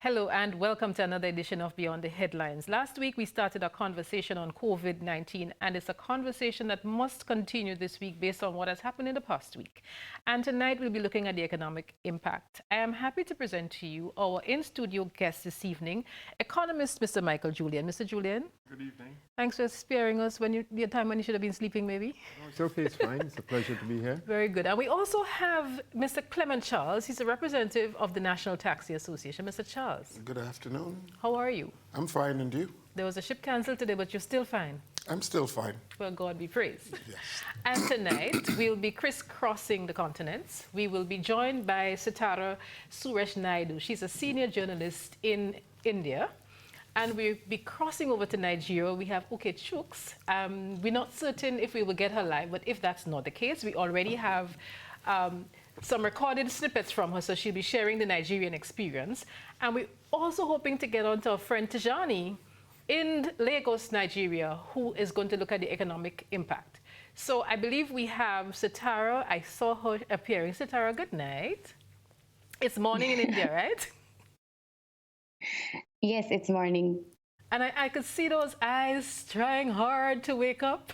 Hello and welcome to another edition of Beyond the Headlines. Last week we started a conversation on COVID-19 and it's a conversation that must continue this week based on what has happened in the past week. And tonight we'll be looking at the economic impact. I am happy to present to you our in-studio guest this evening, economist Mr. Michael Julien. Mr. Julien. Good evening. Thanks for sparing us the time when you should have been sleeping maybe. No, it's okay, it's fine. It's a pleasure to be here. Very good. And we also have Mr. Clement Charles. He's a representative of the National Taxi Association. Mr. Charles. Good afternoon. How are you? I'm fine, and you? There was a ship cancelled today, but you're still fine. I'm still fine. Well, God be praised. Yes. And tonight, we'll be crisscrossing the continents. We will be joined by Sitara Suresh Naidu. She's a senior journalist in India. And we'll be crossing over to Nigeria. We have Ukachi Chukwu. We're not certain if we will get her live, but if that's not the case, we already have some recorded snippets from her, so she'll be sharing the Nigerian experience. And we're also hoping to get on to our friend Tijani in Lagos, Nigeria, who is going to look at the economic impact. So I believe we have Sitara. I saw her appearing. Sitara, good night. It's morning in India, right? Yes, it's morning. And I could see those eyes trying hard to wake up.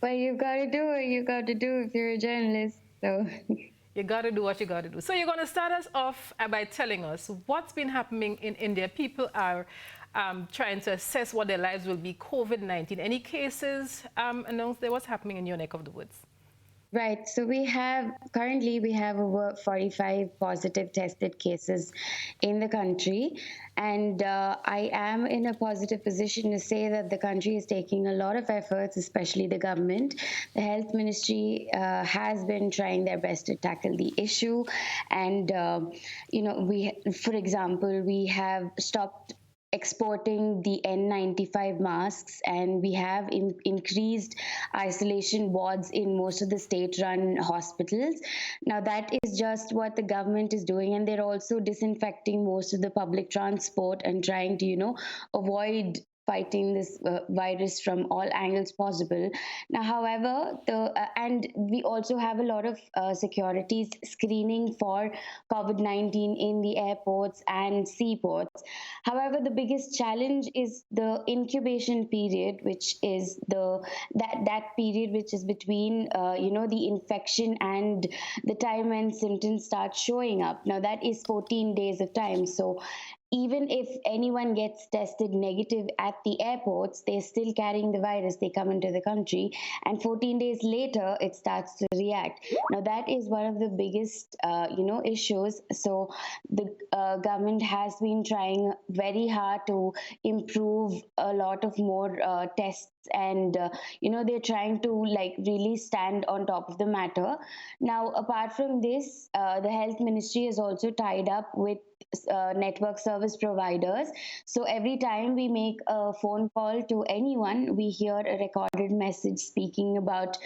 Well, you've got to do what you got to do if you're a journalist. So you got to do what you got to do. So you're going to start us off by telling us what's been happening in India. People are trying to assess what their lives will be. COVID-19. Any cases announced there? What's happening in your neck of the woods? Right. So currently we have over 45 positive tested cases in the country. And I am in a positive position to say that the country is taking a lot of efforts, especially the government. The health ministry has been trying their best to tackle the issue. And, for example, we have stopped exporting the N95 masks, and we have increased isolation wards in most of the state-run hospitals. Now, that is just what the government is doing, and they're also disinfecting most of the public transport and trying to, avoid fighting this virus from all angles possible. Now, however, and we also have a lot of securities screening for COVID-19 in the airports and seaports. However, the biggest challenge is the incubation period, which is that period which is between the infection and the time when symptoms start showing up. Now, that is 14 days of time. So even if anyone gets tested negative at the airports, they're still carrying the virus. They come into the country, and 14 days later, it starts to react. Now, that is one of the biggest, issues. So the government has been trying very hard to improve a lot of more tests, and they're trying to really stand on top of the matter. Now, apart from this, the health ministry is also tied up with network service providers. So every time we make a phone call to anyone, we hear a recorded message speaking about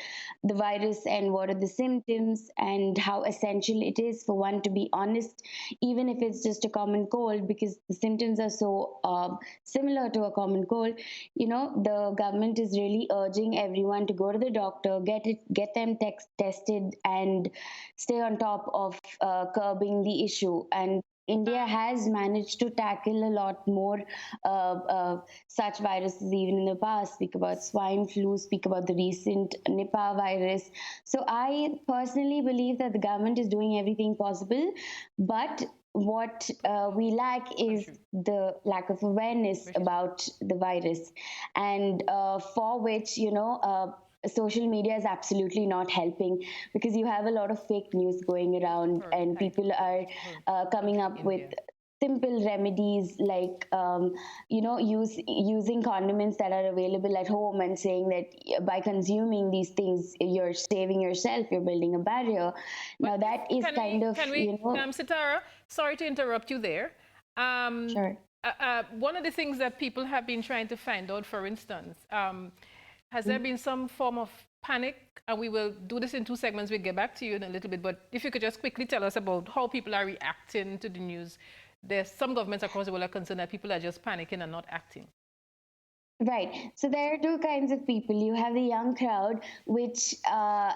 the virus and what are the symptoms and how essential it is for one to be honest, even if it's just a common cold, because the symptoms are so similar to a common cold. The government is really urging everyone to go to the doctor, get them tested, and stay on top of curbing the issue. And India has managed to tackle a lot more such viruses even in the past. Speak about swine flu, speak about the recent Nipah virus. So I personally believe that the government is doing everything possible, but what we lack is the lack of awareness about the virus, and for which, social media is absolutely not helping, because you have a lot of fake news going around, and people are coming up with simple remedies like using condiments that are available at home and saying that by consuming these things you're saving yourself, you're building a barrier. Now that is Sitara, sorry to interrupt you there. Sure. One of the things that people have been trying to find out, for instance, has there been some form of panic? And we will do this in 2 segments. We'll get back to you in a little bit. But if you could just quickly tell us about how people are reacting to the news. There's some governments across the world are concerned that people are just panicking and not acting. Right. So there are two kinds of people. You have the young crowd, which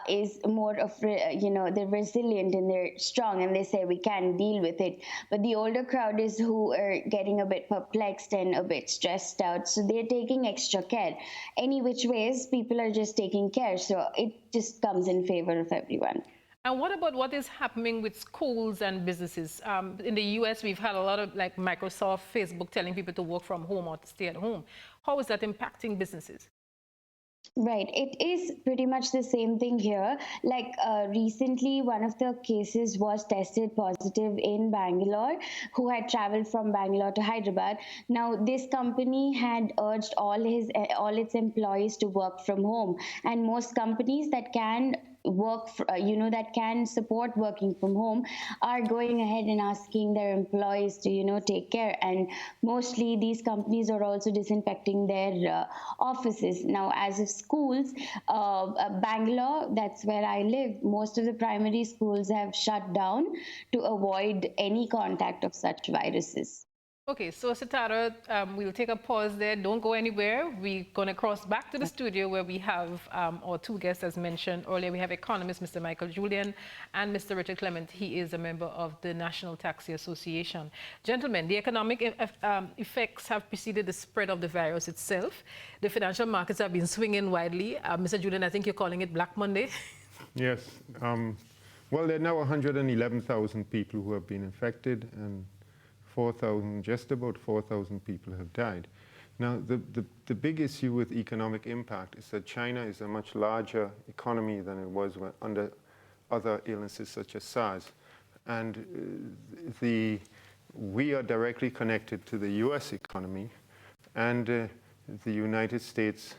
is more of, they're resilient and they're strong and they say we can deal with it. But the older crowd is who are getting a bit perplexed and a bit stressed out. So they're taking extra care. Any which ways, people are just taking care. So it just comes in favor of everyone. And what about what is happening with schools and businesses? In the US, we've had a lot of like Microsoft, Facebook telling people to work from home or to stay at home. How is that impacting businesses? Right. It is pretty much the same thing here. Like recently, one of the cases was tested positive in Bangalore, who had traveled from Bangalore to Hyderabad. Now, this company had urged all its employees to work from home, and most companies that can that can support working from home are going ahead and asking their employees to take care, and mostly these companies are also disinfecting their offices. Now, as of schools, Bangalore, that's where I live, most of the primary schools have shut down to avoid any contact of such viruses. Okay, so Sitara, we'll take a pause there. Don't go anywhere. We're going to cross back to the studio where we have our two guests, as mentioned earlier. We have economist Mr. Michael Julien and Mr. Richard Clement. He is a member of the National Taxi Association. Gentlemen, the economic effects have preceded the spread of the virus itself. The financial markets have been swinging widely. Mr. Julien, I think you're calling it Black Monday. Yes. Well, there are now 111,000 people who have been infected, and just about 4,000 people have died. Now, the big issue with economic impact is that China is a much larger economy than it was under other illnesses such as SARS. And we are directly connected to the US economy, and the United States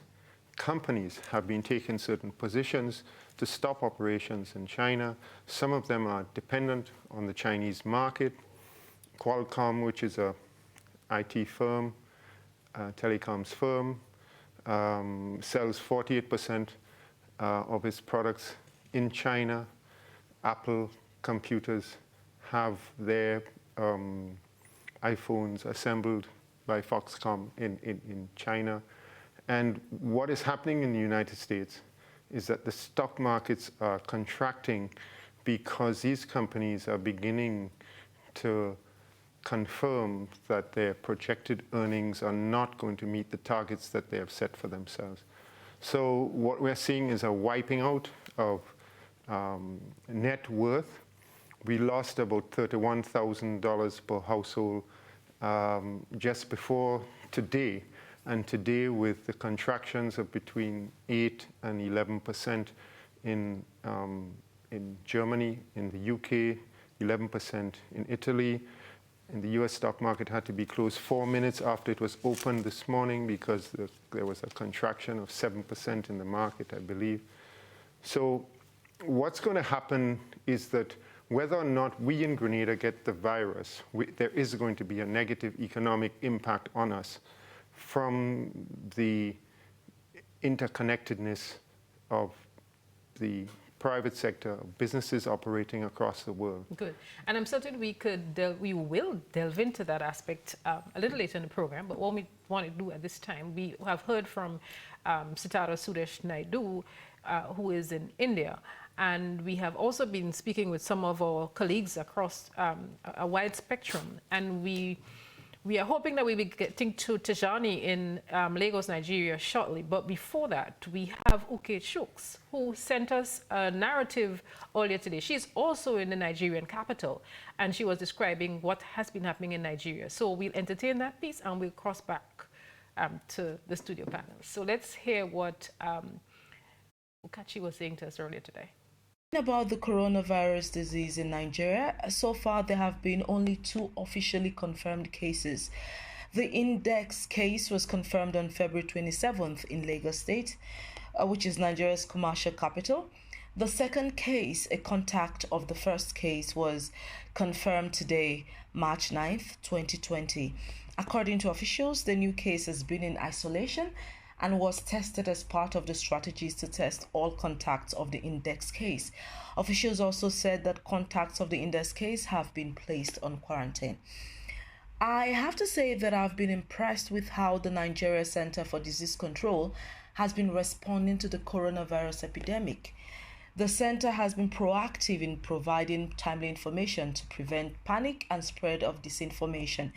companies have been taking certain positions to stop operations in China. Some of them are dependent on the Chinese market. Qualcomm, which is a IT firm, telecoms firm, sells 48% of its products in China. Apple computers have their iPhones assembled by Foxconn in China. And what is happening in the United States is that the stock markets are contracting because these companies are beginning to confirm that their projected earnings are not going to meet the targets that they have set for themselves. So what we're seeing is a wiping out of net worth. We lost about $31,000 per household just before today. And today, with the contractions of between 8 and 11% in Germany, in the UK, 11% in Italy. In the US stock market had to be closed 4 minutes after it was opened this morning because there was a contraction of 7% in the market, I believe. So what's going to happen is that whether or not we in Grenada get the virus, there is going to be a negative economic impact on us from the interconnectedness of the private sector, businesses operating across the world. Good. And I'm certain we will delve into that aspect a little later in the program. But what we want to do at this time, we have heard from Sitara Suresh Naidu, who is in India. And we have also been speaking with some of our colleagues across a wide spectrum. And we are hoping that we'll be getting to Tijani in Lagos, Nigeria shortly. But before that, we have Ukachi Chukwu, who sent us a narrative earlier today. She's also in the Nigerian capital, and she was describing what has been happening in Nigeria. So we'll entertain that piece, and we'll cross back to the studio panel. So let's hear what Ukachi was saying to us earlier today. About the coronavirus disease in Nigeria, so far there have been only 2 officially confirmed cases. The index case was confirmed on February 27th in Lagos State, which is Nigeria's commercial capital. The second case, a contact of the first case, was confirmed today, March 9th, 2020. According to officials, the new case has been in isolation and was tested as part of the strategies to test all contacts of the index case. Officials also said that contacts of the index case have been placed on quarantine. I have to say that I've been impressed with how the Nigeria Center for Disease Control has been responding to the coronavirus epidemic. The center has been proactive in providing timely information to prevent panic and spread of disinformation.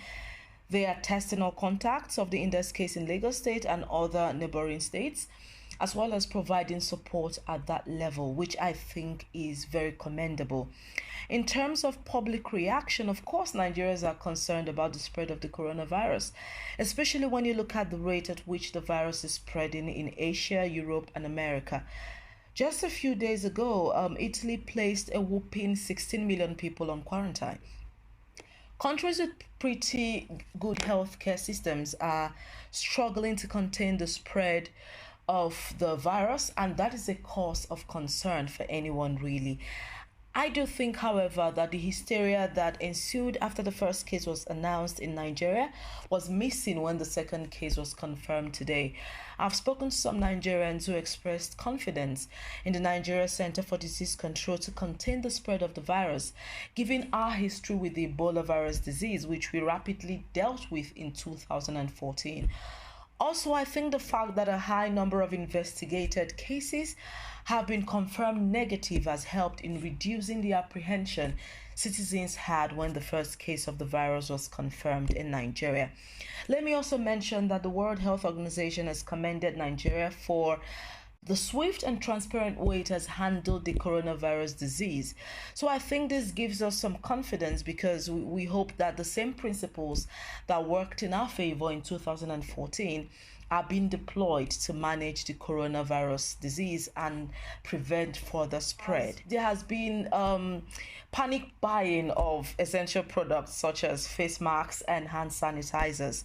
They are testing all contacts of the index case in Lagos State and other neighboring states, as well as providing support at that level, which I think is very commendable. In terms of public reaction, of course, Nigerians are concerned about the spread of the coronavirus, especially when you look at the rate at which the virus is spreading in Asia, Europe, and America. Just a few days ago, Italy placed a whopping 16 million people on quarantine. Countries with pretty good healthcare systems are struggling to contain the spread of the virus, and that is a cause of concern for anyone, really. I do think, however, that the hysteria that ensued after the first case was announced in Nigeria was missing when the second case was confirmed today. I've spoken to some Nigerians who expressed confidence in the Nigeria Center for Disease Control to contain the spread of the virus, given our history with the Ebola virus disease, which we rapidly dealt with in 2014. Also, I think the fact that a high number of investigated cases have been confirmed negative has helped in reducing the apprehension citizens had when the first case of the virus was confirmed in Nigeria. Let me also mention that the World Health Organization has commended Nigeria for the swift and transparent way it has handled the coronavirus disease. So I think this gives us some confidence, because we hope that the same principles that worked in our favor in 2014 are being deployed to manage the coronavirus disease and prevent further spread. There has been panic buying of essential products such as face masks and hand sanitizers.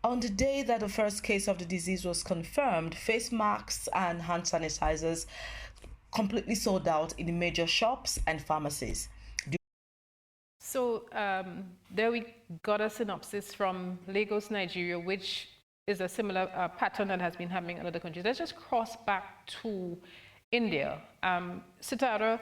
On the day that the first case of the disease was confirmed, face masks and hand sanitizers completely sold out in the major shops and pharmacies. So there we got a synopsis from Lagos, Nigeria, which is a similar pattern that has been happening in other countries. Let's just cross back to India. Sitara,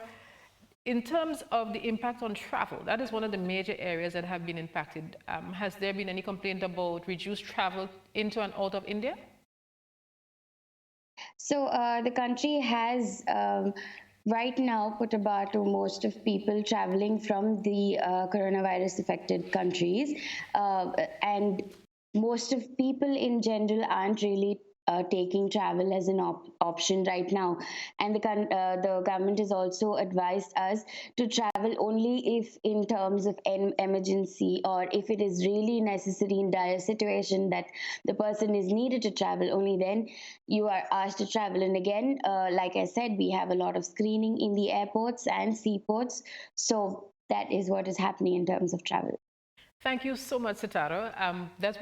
in terms of the impact on travel, that is one of the major areas that have been impacted. Has there been any complaint about reduced travel into and out of India? So the country has right now put a bar to most of people traveling from the coronavirus affected countries, and most of people in general aren't really taking travel as an option right now, and the government has also advised us to travel only if in terms of an emergency, or if it is really necessary in dire situation that the person is needed to travel, only then you are asked to travel. And again, like I said, we have a lot of screening in the airports and seaports, so that is what is happening in terms of travel. Thank you so much, Sitara.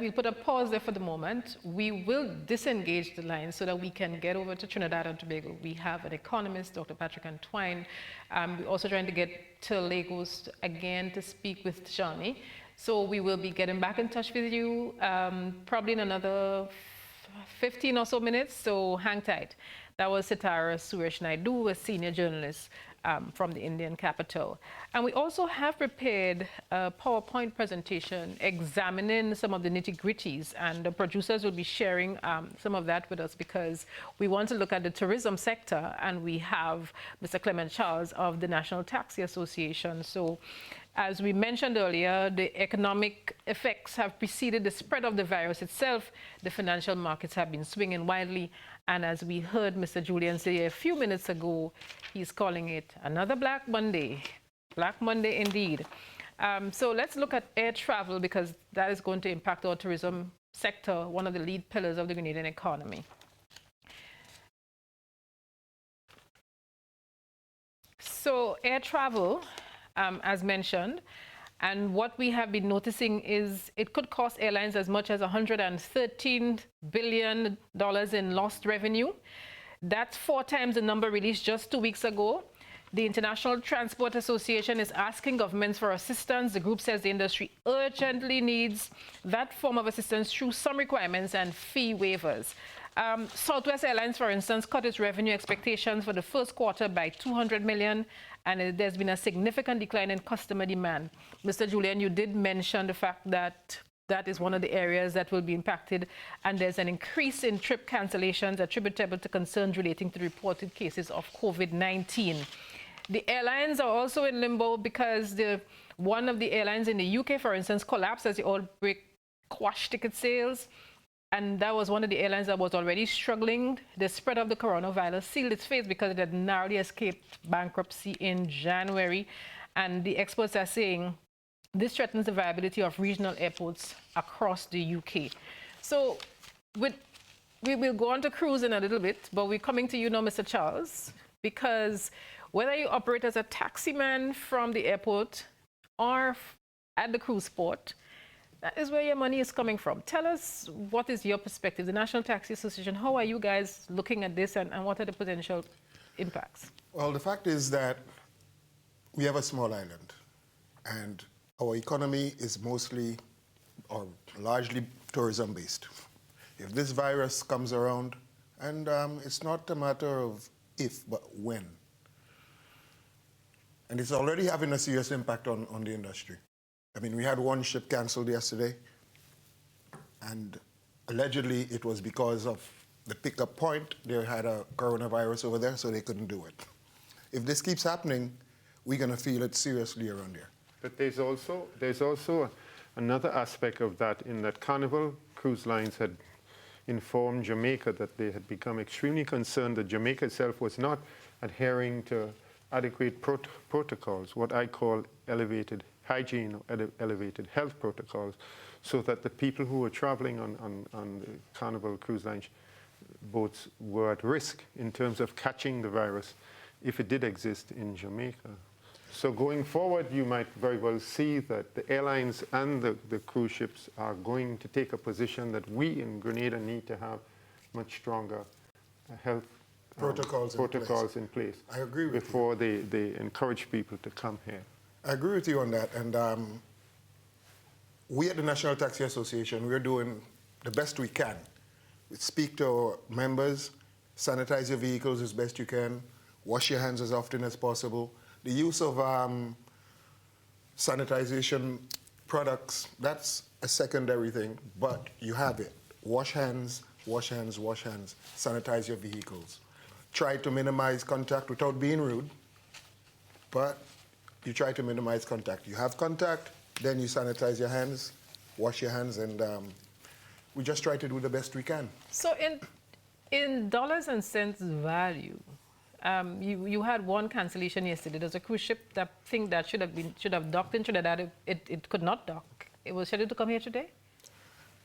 We'll put a pause there for the moment. We will disengage the line so that we can get over to Trinidad and Tobago. We have an economist, Dr. Patrick Antoine. We're also trying to get to Lagos again to speak with Johnny. So we will be getting back in touch with you probably in another 15 or so minutes, so hang tight. That was Sitara Suresh Naidu, a senior journalist from the Indian capital. And we also have prepared a PowerPoint presentation examining some of the nitty-gritties, and the producers will be sharing some of that with us, because we want to look at the tourism sector, and we have Mr. Clement Charles of the National Taxi Association. So as we mentioned earlier, the economic effects have preceded the spread of the virus itself. The financial markets have been swinging wildly. And as we heard Mr. Julien say a few minutes ago, he's calling it another Black Monday. Black Monday indeed. So let's look at air travel, because that is going to impact our tourism sector, one of the lead pillars of the Grenadian economy. So air travel, as mentioned, and what we have been noticing is it could cost airlines as much as $113 billion in lost revenue. That's 4 times the number released just 2 weeks ago. The International Transport Association is asking governments for assistance. The group says the industry urgently needs that form of assistance through some requirements and fee waivers. Southwest Airlines, for instance, cut its revenue expectations for the first quarter by 200 million, and there's been a significant decline in customer demand. Mr. Julien, you did mention the fact that that is one of the areas that will be impacted, and there's an increase in trip cancellations attributable to concerns relating to reported cases of COVID-19. The airlines are also in limbo because one of the airlines in the UK, for instance, collapsed as the outbreak quashed ticket sales. And that was one of the airlines that was already struggling. The spread of the coronavirus sealed its fate because it had narrowly escaped bankruptcy in January. And the experts are saying this threatens the viability of regional airports across the UK. So we will go on to cruise in a little bit, but we're coming to you now, Mr. Charles, because whether you operate as a taximan from the airport or at the cruise port, that is where your money is coming from. Tell us, what is your perspective? The National Taxi Association, how are you guys looking at this, and what are the potential impacts? Well, the fact is that we have a small island, and our economy is mostly or largely tourism-based. If this virus comes around, and it's not a matter of if, but when. And it's already having a serious impact on the industry. I mean, we had one ship canceled yesterday, and allegedly it was because of the pickup point. They had a coronavirus over there, so they couldn't do it. If this keeps happening, we're going to feel it seriously around here. But there's also another aspect of that, in that Carnival Cruise Lines had informed Jamaica that they had become extremely concerned that Jamaica itself was not adhering to adequate protocols, what I call elevated hygiene or elevated health protocols, so that the people who were traveling on the Carnival Cruise Line boats were at risk in terms of catching the virus if it did exist in Jamaica. So going forward, you might very well see that the airlines and the cruise ships are going to take a position that we in Grenada need to have much stronger health protocols in place. I agree with before they encourage people to come here. I agree with you on that. And we at the National Taxi Association, we're doing the best we can. We speak to our members, sanitize your vehicles as best you can, wash your hands as often as possible. The use of sanitization products, that's a secondary thing, but you have it. Wash hands, wash hands, wash hands, sanitize your vehicles. Try to minimize contact without being rude, but you try to minimize contact. You have contact, then you sanitize your hands, wash your hands, and we just try to do the best we can. So in dollars and cents value, you had one cancellation yesterday. There's a cruise ship that should have docked in Trinidad. It could not dock. It was scheduled to come here today?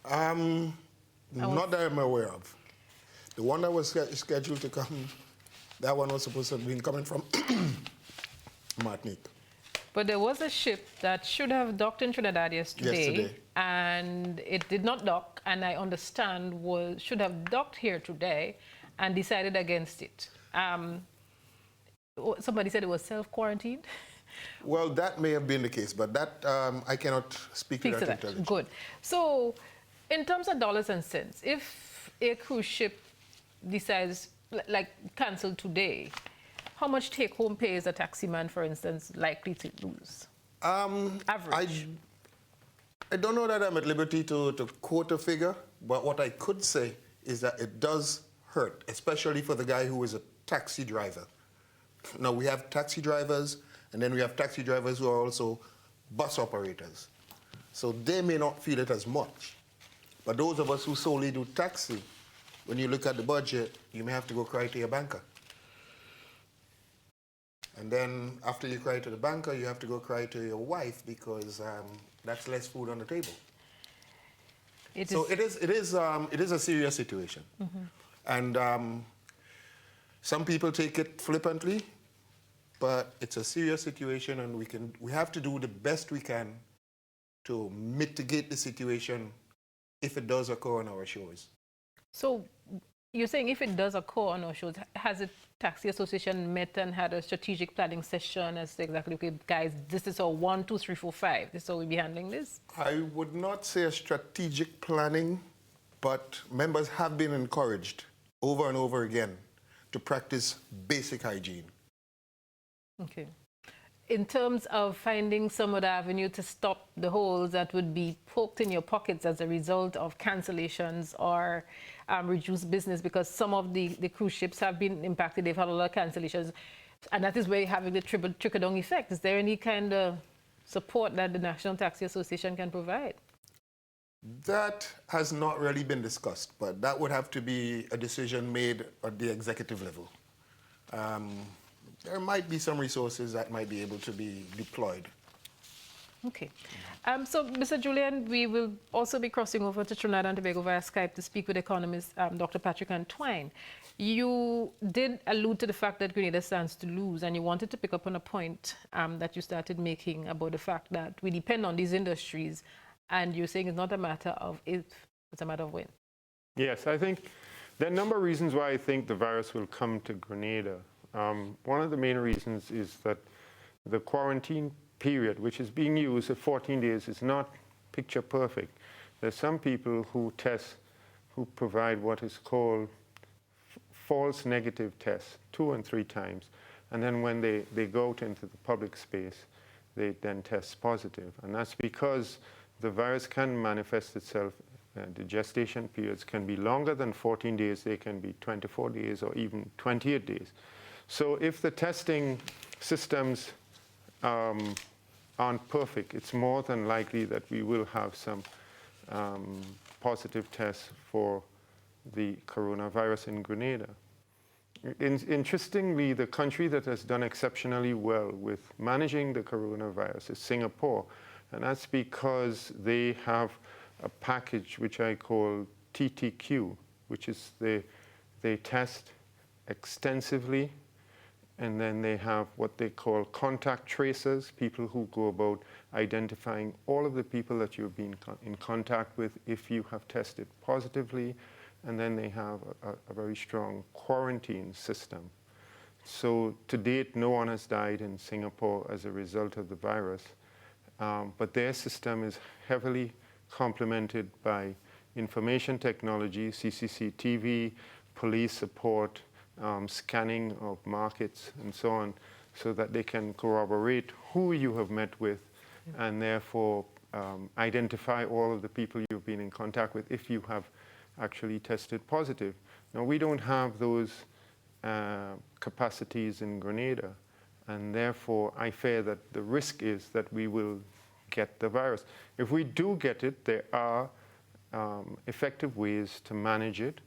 Not that I'm aware of. The one that was scheduled to come, that one was supposed to have been coming from Martinique. But there was a ship that should have docked in Trinidad yesterday, and it did not dock, and I understand should have docked here today and decided against it. Somebody said it was self-quarantined. Well, that may have been the case, but that I cannot speak to that intelligently. Good. So in terms of dollars and cents, if a cruise ship decides, like, cancel today, how much take-home pay is a taximan, for instance, likely to lose? Average. I don't know that I'm at liberty to quote a figure, but what I could say is that it does hurt, especially for the guy who is a taxi driver. Now, we have taxi drivers, and then we have taxi drivers who are also bus operators. So they may not feel it as much. But those of us who solely do taxi, when you look at the budget, you may have to go cry to your banker. And then after you cry to the banker, you have to go cry to your wife because that's less food on the table. It is a serious situation. Mm-hmm. And some people take it flippantly, but it's a serious situation, and we have to do the best we can to mitigate the situation if it does occur on our shores. So you're saying if it does occur on our shores, has the Taxi Association met and had a strategic planning session as to exactly, okay, guys, this is our 1, 2, 3, 4, 5. This is how we'll be handling this? I would not say a strategic planning but members have been encouraged over and over again to practice basic hygiene. Okay. In terms of finding some other avenue to stop the holes that would be poked in your pockets as a result of cancellations or reduced business, because some of the cruise ships have been impacted, they've had a lot of cancellations, and that is where you're having the trickle-down effect. Is there any kind of support that the National Taxi Association can provide? That has not really been discussed, but that would have to be a decision made at the executive level. There might be some resources that might be able to be deployed. Okay. So, Mr. Julien, we will also be crossing over to Trinidad and Tobago via Skype to speak with economist Dr. Patrick Antoine. You did allude to the fact that Grenada stands to lose, and you wanted to pick up on a point that you started making about the fact that we depend on these industries, and you're saying it's not a matter of if, it's a matter of when. Yes, I think there are a number of reasons why I think the virus will come to Grenada. One of the main reasons is that the quarantine period, which is being used at 14 days, is not picture perfect. There's some people who test, who provide what is called false negative tests 2 and 3 times. And then when they go out into the public space, they then test positive. And that's because the virus can manifest itself. The gestation periods can be longer than 14 days. They can be 24 days or even 28 days. So if the testing systems aren't perfect, it's more than likely that we will have some positive tests for the coronavirus in Grenada. Interestingly, the country that has done exceptionally well with managing the coronavirus is Singapore. And that's because they have a package which I call TTQ, which is they test extensively, and then they have what they call contact tracers, people who go about identifying all of the people that you've been in contact with if you have tested positively, and then they have a very strong quarantine system. So to date, no one has died in Singapore as a result of the virus, but their system is heavily complemented by information technology, CCTV, police support, scanning of markets and so on, so that they can corroborate who you have met with and therefore identify all of the people you've been in contact with if you have actually tested positive. Now, we don't have those capacities in Grenada, and therefore I fear that the risk is that we will get the virus. If we do get it, there are effective ways to manage it,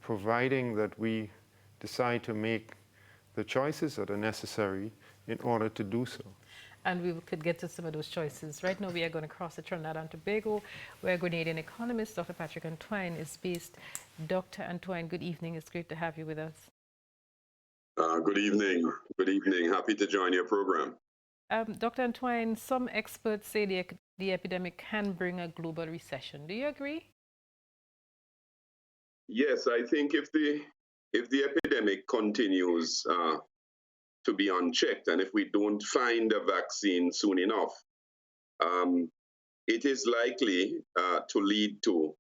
providing that we decide to make the choices that are necessary in order to do so. And we could get to some of those choices. Right now, we are going to cross to Trinidad and Tobago, where Grenadian economist Dr. Patrick Antoine is based. Dr. Antoine, good evening. It's great to have you with us. Good evening. Good evening. Happy to join your program. Dr. Antoine, some experts say the epidemic can bring a global recession. Do you agree? Yes, I think if the epidemic continues to be unchecked, and if we don't find a vaccine soon enough, it is likely to lead to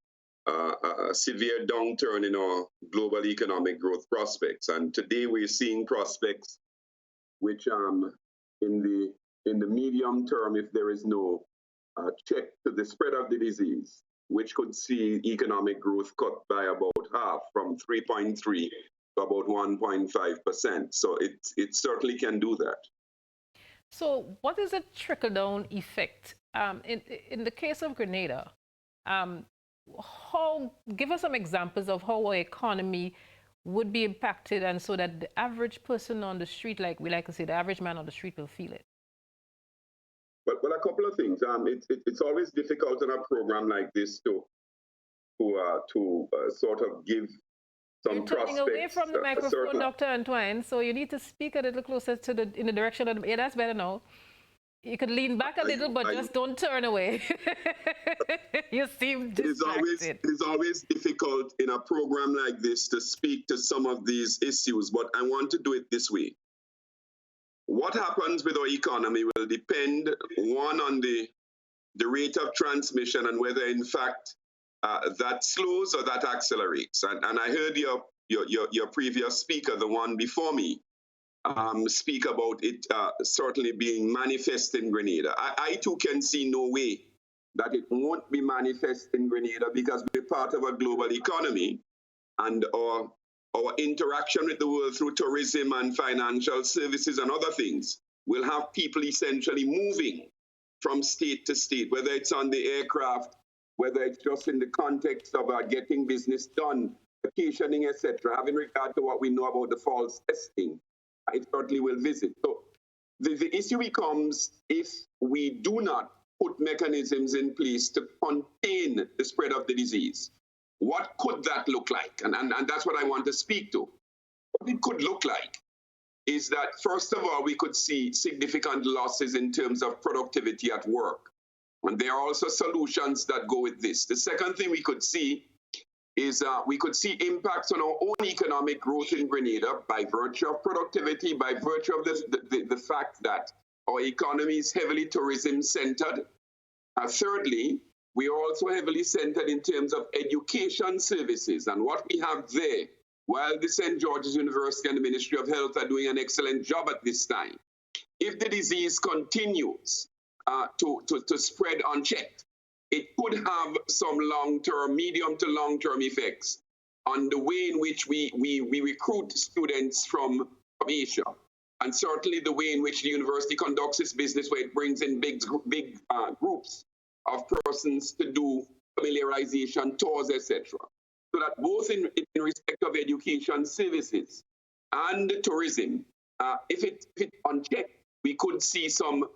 a severe downturn in our global economic growth prospects. And today we're seeing prospects which in the medium term, if there is no check to the spread of the disease, which could see economic growth cut by about half, from 3.3 to about 1.5%. So it certainly can do that. So what is a trickle-down effect? In the case of Grenada, give us some examples of how our economy would be impacted, and so that the average person on the street, like we like to say, the average man on the street will feel it. Well, a couple of things. It's always difficult in a program like this to sort of give some prospects. You're turning away from the microphone, Dr. Antoine, so you need to speak a little closer to in the direction of yeah, that's better now. You could lean back a little, but just don't turn away. You seem distracted. It's always difficult in a program like this to speak to some of these issues, but I want to do it this way. What happens with our economy will depend, one, on the rate of transmission and whether, in fact, that slows or that accelerates. And I heard your previous speaker, the one before me, speak about it certainly being manifest in Grenada. I too can see no way that it won't be manifest in Grenada, because we're part of a global economy, and our interaction with the world through tourism and financial services and other things will have people essentially moving from state to state, whether it's on the aircraft, whether it's just in the context of getting business done, vacationing, etc. Having regard to what we know about the false testing, it certainly will visit. So the issue becomes, if we do not put mechanisms in place to contain the spread of the disease, what could that look like? And that's what I want to speak to. What it could look like is that, first of all, we could see significant losses in terms of productivity at work. And there are also solutions that go with this. The second thing we could see is we could see impacts on our own economic growth in Grenada by virtue of productivity, by virtue of the fact that our economy is heavily tourism-centered. Thirdly, we are also heavily centered in terms of education services. And what we have there, while the St. George's University and the Ministry of Health are doing an excellent job at this time, if the disease continues to spread unchecked, it could have some long-term, medium to long-term effects on the way in which we recruit students from Asia, and certainly the way in which the university conducts its business, where it brings in big groups of persons to do familiarization tours, etc. So that both in respect of education services and tourism, if it unchecked, we could see some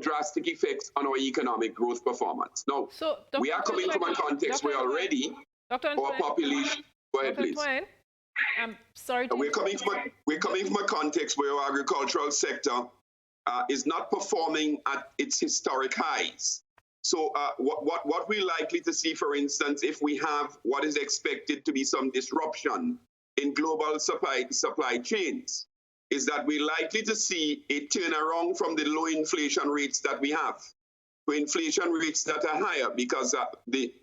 drastic effects on our economic growth performance. Now, so, we are coming from a context where already our population. Go ahead, please. Antoine, I'm sorry. We're coming from a context where our agricultural sector is not performing at its historic highs. So what we're likely to see, for instance, if we have what is expected to be some disruption in global supply chains, is that we're likely to see a turnaround from the low inflation rates that we have to inflation rates that are higher, because the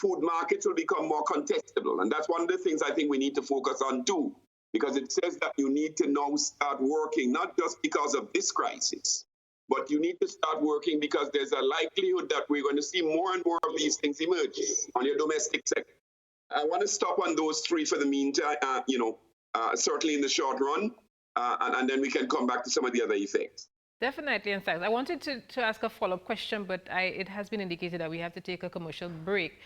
food markets will become more contestable. And that's one of the things I think we need to focus on too, because it says that you need to now start working, not just because of this crisis, but you need to start working because there's a likelihood that we're going to see more and more of these things emerge on your domestic sector. I want to stop on those three for the meantime, certainly in the short run, and then we can come back to some of the other effects. Definitely. In fact, I wanted to ask a follow-up question, but it has been indicated that we have to take a commercial break.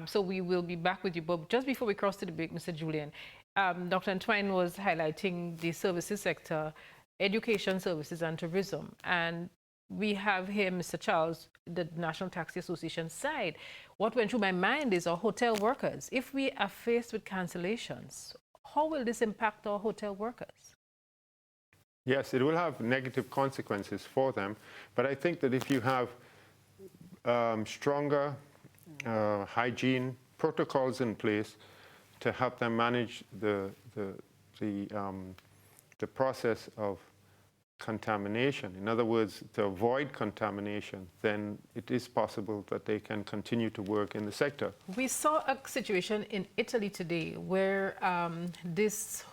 So we will be back with you. But just before we cross to the break, Mr. Julien, Dr. Antoine was highlighting the services sector, education services and tourism. And we have here Mr. Charles, the National Taxi Association side. What went through my mind is our hotel workers. If we are faced with cancellations, how will this impact our hotel workers? Yes, it will have negative consequences for them. But I think that if you have stronger hygiene protocols in place to help them manage the process of contamination, in other words, to avoid contamination, then it is possible that they can continue to work in the sector. We saw a situation in Italy today where this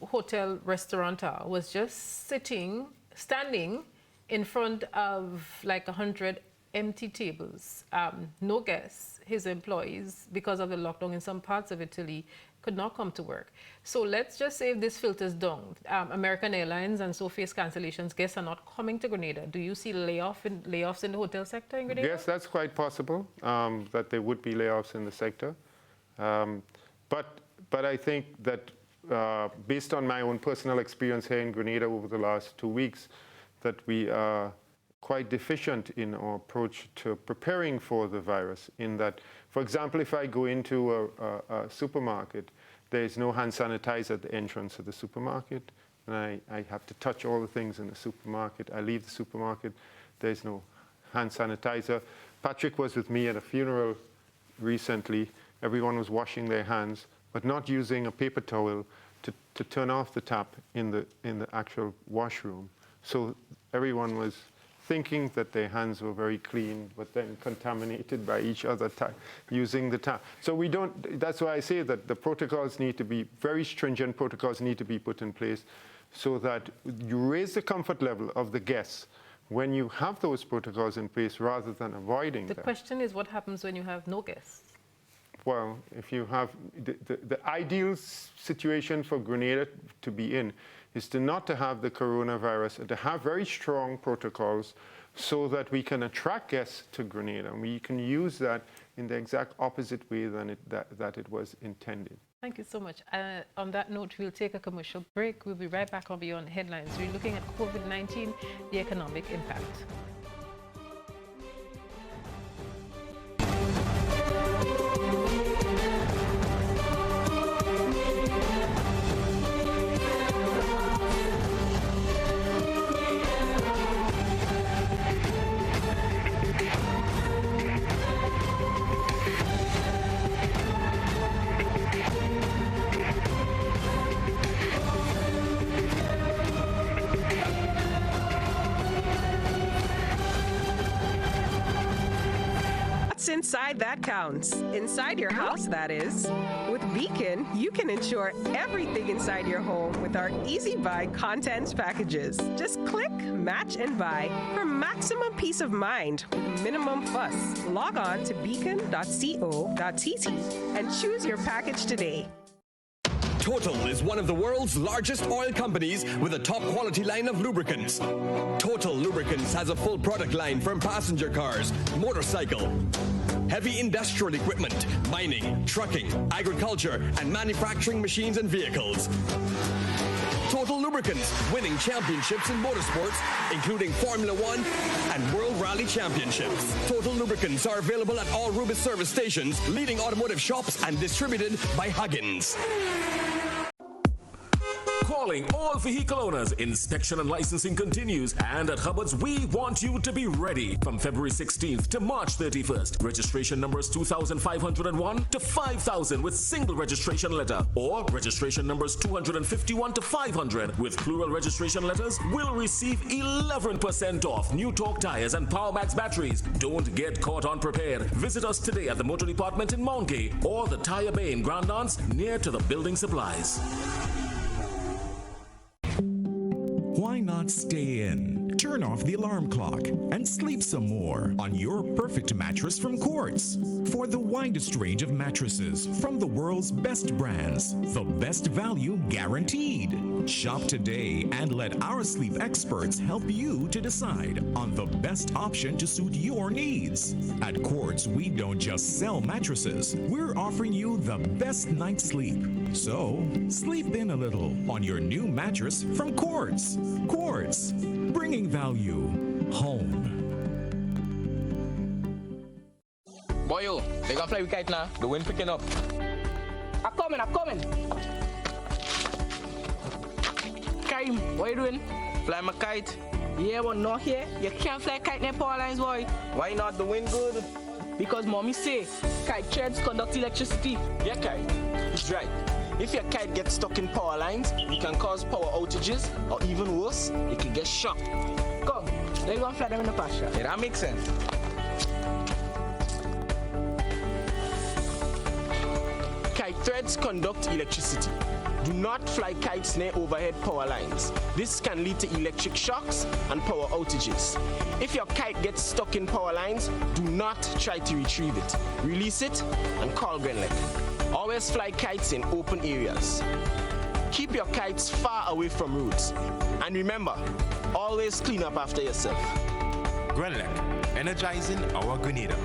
hotel restaurateur was just standing in front of like 100 empty tables, no guests. His employees, because of the lockdown in some parts of Italy, could not come to work. So let's just say if this filters down, American Airlines and so face cancellations, guests are not coming to Grenada. Do you see layoffs in the hotel sector in Grenada? Yes, that's quite possible, that there would be layoffs in the sector. But I think that based on my own personal experience here in Grenada over the last 2 weeks, that we are quite deficient in our approach to preparing for the virus, in that, for example, if I go into a supermarket, there is no hand sanitizer at the entrance of the supermarket, and I have to touch all the things in the supermarket. I leave the supermarket, there's no hand sanitizer. Patrick was with me at a funeral recently. Everyone was washing their hands, but not using a paper towel to turn off the tap in the actual washroom. So everyone was thinking that their hands were very clean, but then contaminated by each other using the tap. So we don't, that's why I say that the protocols need to be, very stringent protocols need to be put in place so that you raise the comfort level of the guests when you have those protocols in place rather than avoiding them. The question is, what happens when you have no guests? Well, if you have, the ideal situation for Grenada to be in is to not to have the coronavirus, to have very strong protocols so that we can attract guests to Grenada. And we can use that in the exact opposite way than that it was intended. Thank you so much. On that note, we'll take a commercial break. We'll be right back on Beyond Headlines. We're looking at COVID-19, the economic impact. Inside that counts. Inside your house, that is. With Beacon, you can ensure everything inside your home with our Easy Buy contents packages. Just click, match, and buy for maximum peace of mind with minimum fuss. Log on to beacon.co.tt and choose your package today. Total is one of the world's largest oil companies with a top quality line of lubricants. Total Lubricants has a full product line from passenger cars, motorcycle, heavy industrial equipment, mining, trucking, agriculture, and manufacturing machines and vehicles. Total Lubricants, winning championships in motorsports, including Formula One and World Rally Championships. Total Lubricants are available at all Rubis service stations, leading automotive shops, and distributed by Huggins. Calling all vehicle owners. Inspection and licensing continues, and at Hubbard's we want you to be ready from February 16th to March 31st. Registration numbers 2,501 to 5,000 with single registration letter, or registration numbers 251 to 500 with plural registration letters will receive 11% off new torque tires and PowerMax batteries. Don't get caught unprepared. Visit us today at the Motor Department in Mount Gay or the Tire Bay in Grand Anse near to the building supplies. Why not stay in, turn off the alarm clock, and sleep some more on your perfect mattress from Quartz? For the widest range of mattresses from the world's best brands, the best value guaranteed. Shop today and let our sleep experts help you to decide on the best option to suit your needs. At Quartz, we don't just sell mattresses, we're offering you the best night's sleep. So, sleep in a little on your new mattress from Quartz. Quartz, bringing value home. Boyo, they gonna fly with kite now. The wind picking up. I'm coming. Karim, what you doing? Fly my kite. Yeah, but not here. You can't fly kite near power lines, boy. Why not? The wind good. Because mommy say kite threads conduct electricity. Yeah, kite. It's right. If your kite gets stuck in power lines, it can cause power outages, or even worse, it can get shocked. Come, let's go and fly them in the pasture. Yeah, that makes sense. Kite threads conduct electricity. Do not fly kites near overhead power lines. This can lead to electric shocks and power outages. If your kite gets stuck in power lines, do not try to retrieve it. Release it and call Grenlec. Always fly kites in open areas. Keep your kites far away from roads. And remember, always clean up after yourself. Grenlec, energizing our Grenada.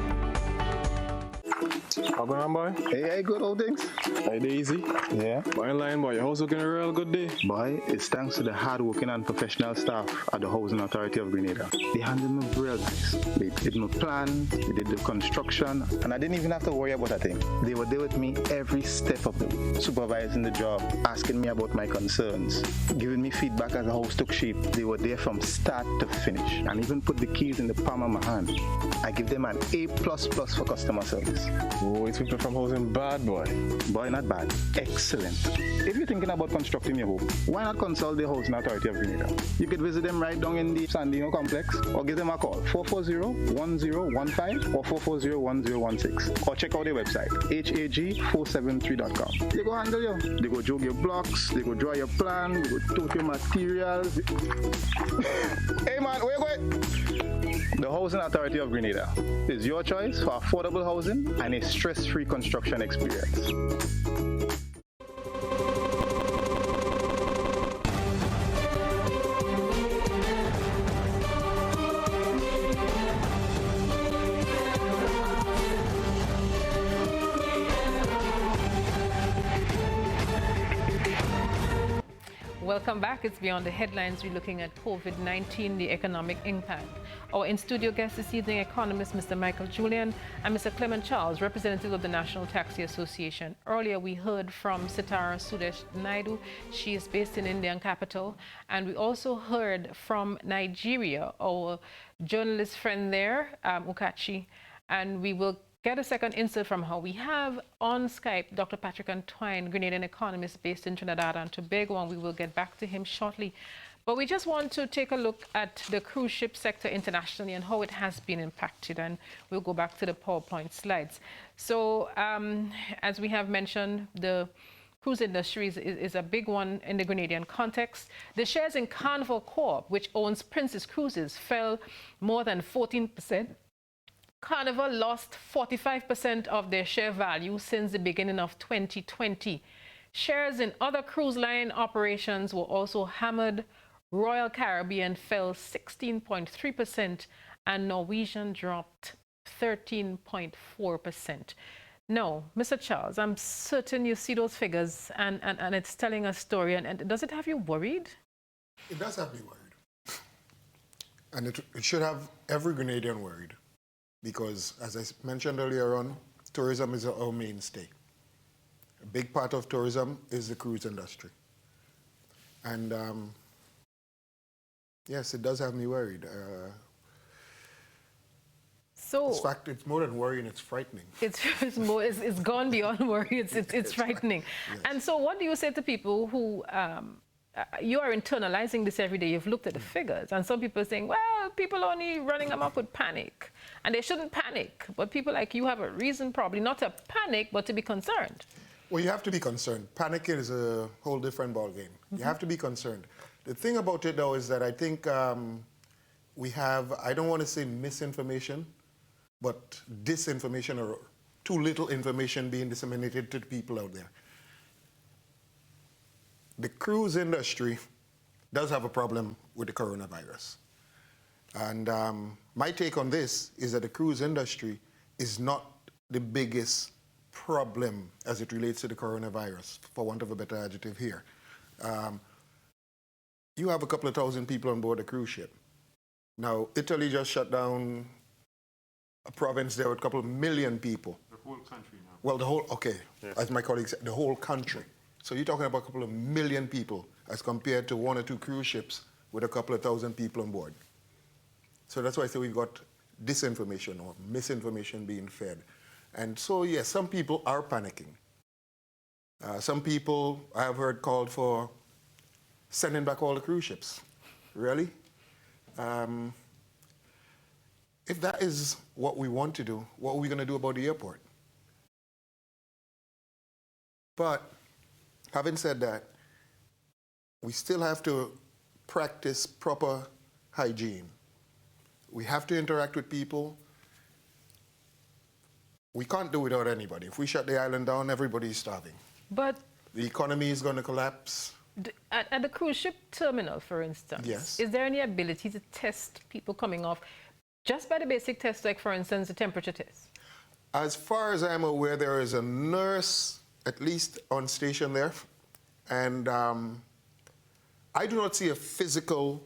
How going on, boy? Hey, good old things. Hey, Daisy. Yeah. Boy, in line, boy. Your house looking a real good day. Boy, it's thanks to the hard-working and professional staff at the Housing Authority of Grenada. They handled me real nice. They did my plan, they did the construction, and I didn't even have to worry about a thing. They were there with me every step of the way, supervising the job, asking me about my concerns, giving me feedback as the house took shape. They were there from start to finish, and even put the keys in the palm of my hand. I give them an A++ for customer service. Oh, it's people from housing bad, boy. Boy, not bad. Excellent. If you're thinking about constructing your home, why not consult the Housing Authority of Grenada? You could visit them right down in the Sandino complex or give them a call, 440-1015 or 440-1016. Or check out their website, hag473.com. They go handle you. They go jog your blocks, they go draw your plan, they go tote your materials. Hey man, where you going? The Housing Authority of Grenada is your choice for affordable housing and a stress-free construction experience. Welcome back. It's Beyond the Headlines. We're looking at COVID-19, the economic impact. Our in-studio guests this evening, economist Mr. Michael Julien and Mr. Clement Charles, representative of the National Taxi Association. Earlier, we heard from Sitara Suresh Naidu. She is based in Indian capital. And we also heard from Nigeria, our journalist friend there, Ukachi. And we will get a second insert from her. We have on Skype Dr. Patrick Antoine, Grenadian economist based in Trinidad and Tobago, and we will get back to him shortly. But we just want to take a look at the cruise ship sector internationally and how it has been impacted, and we'll go back to the PowerPoint slides. So as we have mentioned, the cruise industry is a big one in the Grenadian context. The shares in Carnival Corp, which owns Princess Cruises, fell more than 14%. Carnival lost 45% of their share value since the beginning of 2020. Shares in other cruise line operations were also hammered. Royal Caribbean fell 16.3% and Norwegian dropped 13.4%. No, Mr. Charles, I'm certain you see those figures and it's telling a story. And does it have you worried? It does have me worried. And it should have every Grenadian worried. Because, as I mentioned earlier on, tourism is our mainstay. A big part of tourism is the cruise industry. And yes, it does have me worried. So, in fact, it's more than worrying, it's frightening. It's gone beyond worry, it's frightening. Yes. And so what do you say to people who, you are internalizing this every day, you've looked at the figures, and some people are saying, well, people are only running them up with panic. And they shouldn't panic, but people like you have a reason probably not to panic, but to be concerned. Well, you have to be concerned. Panic is a whole different ballgame. You have to be concerned. The thing about it, though, is that I think we have, I don't want to say misinformation, but disinformation or too little information being disseminated to the people out there. The cruise industry does have a problem with the coronavirus. And my take on this is that the cruise industry is not the biggest problem as it relates to the coronavirus, for want of a better adjective here. You have a couple of thousand people on board a cruise ship. Now, Italy just shut down a province there with a couple of million people. The whole country now. Well, the whole, okay, yes. As my colleague said, the whole country. So you're talking about a couple of million people as compared to one or two cruise ships with a couple of thousand people on board. So that's why I say we've got disinformation or misinformation being fed. And so, yes, some people are panicking. Some people, I have heard, called for sending back all the cruise ships. Really? If that is what we want to do, what are we going to do about the airport? But having said that, we still have to practice proper hygiene. We have to interact with people. We can't do without anybody. If we shut the island down, everybody is starving. But the economy is going to collapse. At the cruise ship terminal, for instance, yes. Is there any ability to test people coming off just by the basic tests, like, for instance, the temperature test? As far as I'm aware, there is a nurse, at least on station there. And I do not see a physical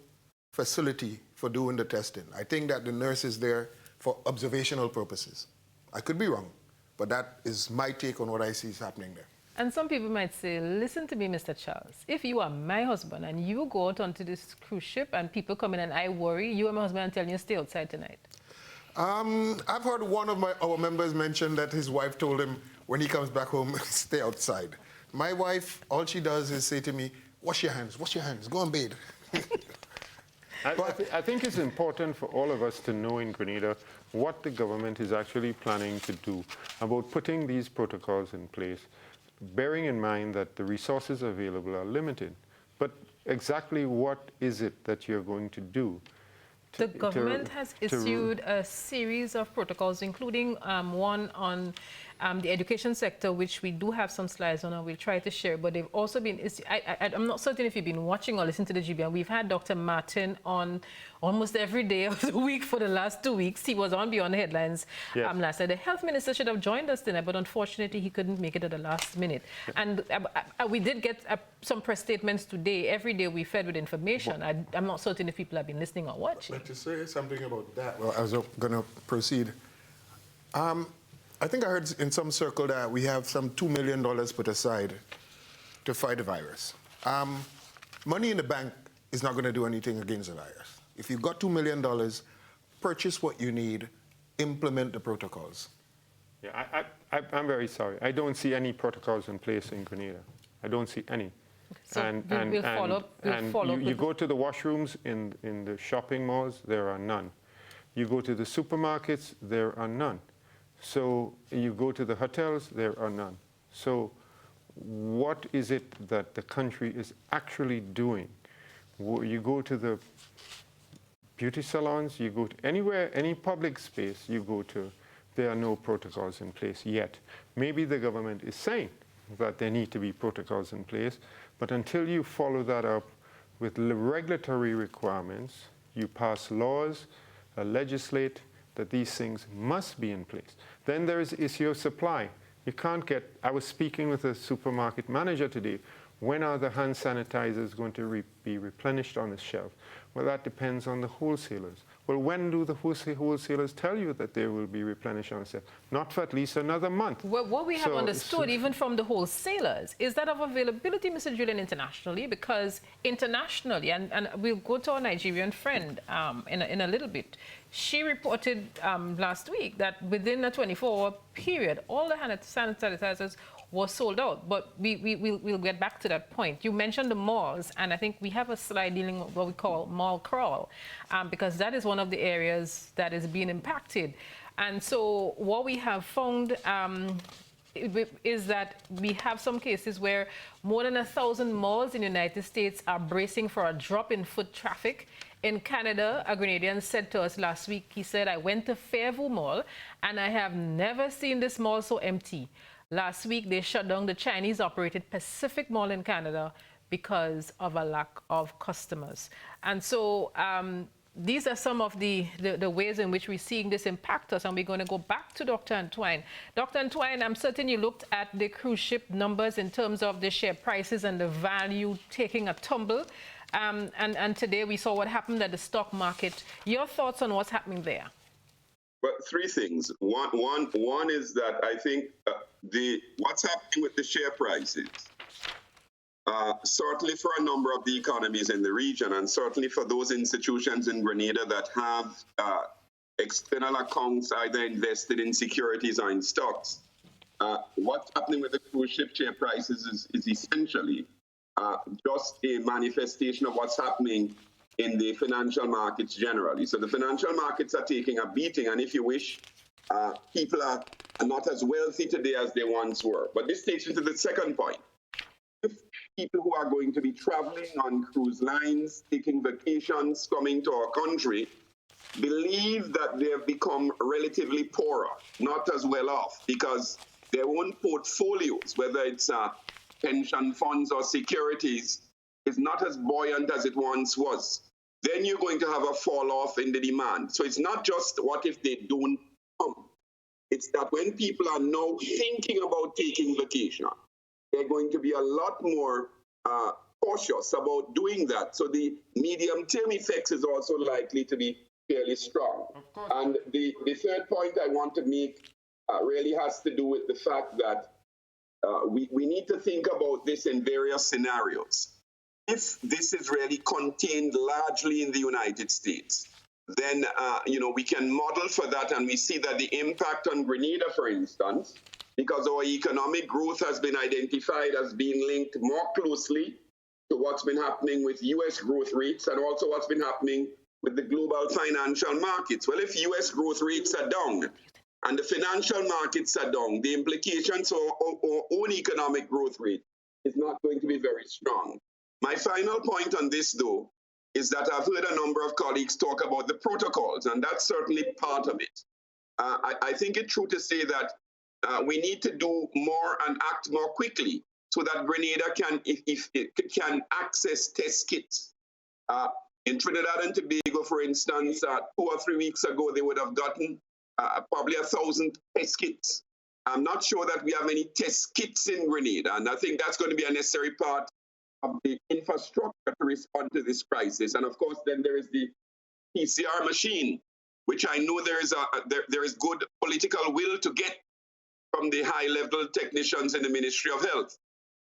facility for doing the testing. I think that the nurse is there for observational purposes. I could be wrong, but that is my take on what I see is happening there. And some people might say, listen to me, Mr. Charles. If you are my husband and you go out onto this cruise ship and people come in and I worry, you are my husband and tell you to stay outside tonight. I've heard one of our members mention that his wife told him when he comes back home, stay outside. My wife, all she does is say to me, wash your hands, go and bathe. I think it's important for all of us to know in Grenada what the government is actually planning to do about putting these protocols in place, bearing in mind that the resources available are limited. But exactly what is it that you're going to do? The government has issued a series of protocols, including one on the education sector, which we do have some slides on and we'll try to share, but they've also been, I'm not certain if you've been watching or listening to the GBN. We've had Dr. Martin on almost every day of the week for the last 2 weeks. He was on Beyond the Headlines last night. The health minister should have joined us tonight, but unfortunately he couldn't make it at the last minute. And we did get some press statements today. Every day we fed with information. I'm not certain if people have been listening or watching. But to say something about that, well, I was going to proceed. I think I heard in some circle that we have some $2 million put aside to fight the virus. Money in the bank is not going to do anything against the virus. If you've got $2 million, purchase what you need, implement the protocols. Yeah, I'm very sorry. I don't see any protocols in place in Grenada. I don't see any. So we'll follow up. You go to the washrooms in the shopping malls, there are none. You go to the supermarkets, there are none. So you go to the hotels, there are none. So what is it that the country is actually doing? You go to the beauty salons, you go to anywhere, any public space you go to, there are no protocols in place yet. Maybe the government is saying that there need to be protocols in place, but until you follow that up with regulatory requirements, you pass laws, legislate, that these things must be in place. Then there is the issue of supply. You can't get, I was speaking with a supermarket manager today, when are the hand sanitizers going to be replenished on the shelf? Well, that depends on the wholesalers. Well, when do the wholesalers tell you that they will be replenished on the shelf? Not for at least another month. Well, what we have understood, even from the wholesalers, is that of availability, Mr. Julien, internationally, because internationally, and we'll go to our Nigerian friend in a little bit, she reported last week that within a 24-hour period, all the hand sanitizers was sold out. But we'll get back to that point. You mentioned the malls, and I think we have a slide dealing with what we call mall crawl, because that is one of the areas that is being impacted. And so what we have found is that we have some cases where more than 1,000 malls in the United States are bracing for a drop in foot traffic. In Canada, a Grenadian said to us last week, he said, I went to Fairview Mall and I have never seen this mall so empty. Last week, they shut down the Chinese-operated Pacific Mall in Canada because of a lack of customers. And so these are some of the ways in which we're seeing this impact us, and we're going to go back to Dr. Antoine. Dr. Antoine, I'm certain you looked at the cruise ship numbers in terms of the share prices and the value taking a tumble. And today we saw what happened at the stock market. Your thoughts on what's happening there? Well, three things. One is that I think what's happening with the share prices, certainly for a number of the economies in the region, and certainly for those institutions in Grenada that have external accounts either invested in securities or in stocks, what's happening with the cruise ship share prices is essentially just a manifestation of what's happening in the financial markets generally. So the financial markets are taking a beating, and if you wish, people are not as wealthy today as they once were. But this takes you to the second point. If people who are going to be traveling on cruise lines, taking vacations, coming to our country, believe that they have become relatively poorer, not as well off, because their own portfolios, whether it's pension funds or securities, is not as buoyant as it once was, then you're going to have a fall off in the demand. So it's not just what if they don't come. It's that when people are now thinking about taking vacation, they're going to be a lot more cautious about doing that. So the medium-term effects is also likely to be fairly strong. And the third point I want to make really has to do with the fact that we need to think about this in various scenarios. If this is really contained largely in the United States, then we can model for that, and we see that the impact on Grenada, for instance, because our economic growth has been identified as being linked more closely to what's been happening with U.S. growth rates and also what's been happening with the global financial markets. Well, if U.S. growth rates are down and the financial markets are down, the implications for our own economic growth rate is not going to be very strong. My final point on this, though, is that I've heard a number of colleagues talk about the protocols, and that's certainly part of it. I think it's true to say that we need to do more and act more quickly so that Grenada can access test kits. In Trinidad and Tobago, for instance, 2 or 3 weeks ago, they would have gotten probably 1,000 test kits. I'm not sure that we have any test kits in Grenada, and I think that's going to be a necessary part of the infrastructure to respond to this crisis. And of course, then there is the PCR machine, which I know there is good political will to get from the high-level technicians in the Ministry of Health.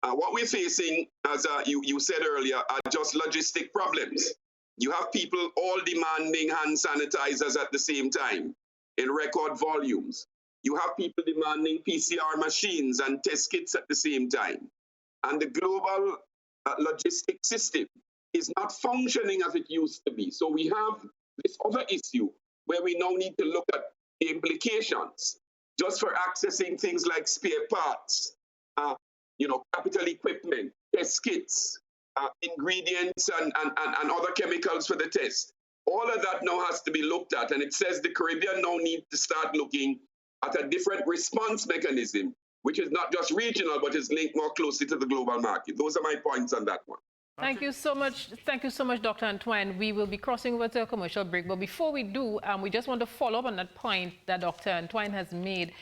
What we're facing, as you said earlier, are just logistic problems. You have people all demanding hand sanitizers at the same time in record volumes. You have people demanding PCR machines and test kits at the same time. And the global logistic system is not functioning as it used to be. So we have this other issue where we now need to look at the implications just for accessing things like spare parts, capital equipment, test kits, ingredients and other chemicals for the test. All of that now has to be looked at, and it says the Caribbean now need to start looking at a different response mechanism, which is not just regional, but is linked more closely to the global market. Those are my points on that one. Thank you so much. Thank you so much, Dr. Antoine. We will be crossing over to a commercial break. But before we do, we just want to follow up on that point that Dr. Antoine has made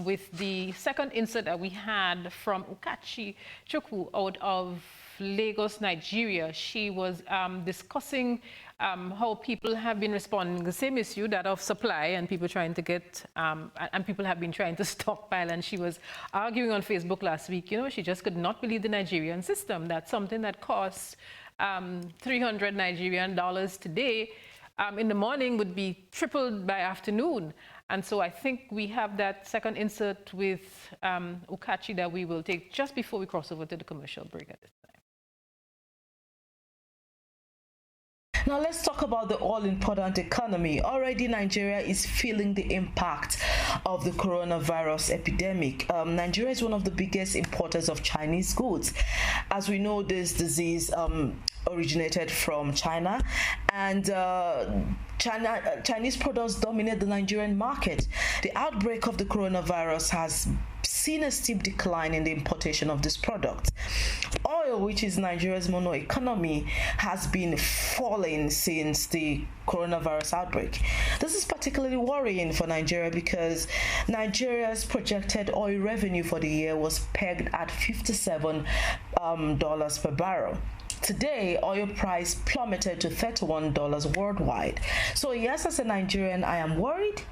with the second insert that we had from Ukachi Chukwu out of Lagos, Nigeria. She was discussing how people have been responding to the same issue, that of supply, and people trying to get, and people have been trying to stockpile. And she was arguing on Facebook last week, she just could not believe the Nigerian system, that something that costs 300 Nigerian dollars today in the morning would be tripled by afternoon. And so I think we have that second insert with Ukachi that we will take just before we cross over to the commercial break at this time. Now let's talk about the all-important economy. Already Nigeria is feeling the impact of the coronavirus epidemic. Nigeria is one of the biggest importers of Chinese goods. As we know, this disease originated from China, and Chinese products dominate the Nigerian market. The outbreak of the coronavirus has seen a steep decline in the importation of this product. Oil, which is Nigeria's mono economy, has been falling since the coronavirus outbreak. This is particularly worrying for Nigeria because Nigeria's projected oil revenue for the year was pegged at $57 per barrel. Today, oil price plummeted to $31 worldwide. So yes, as a Nigerian, I am worried.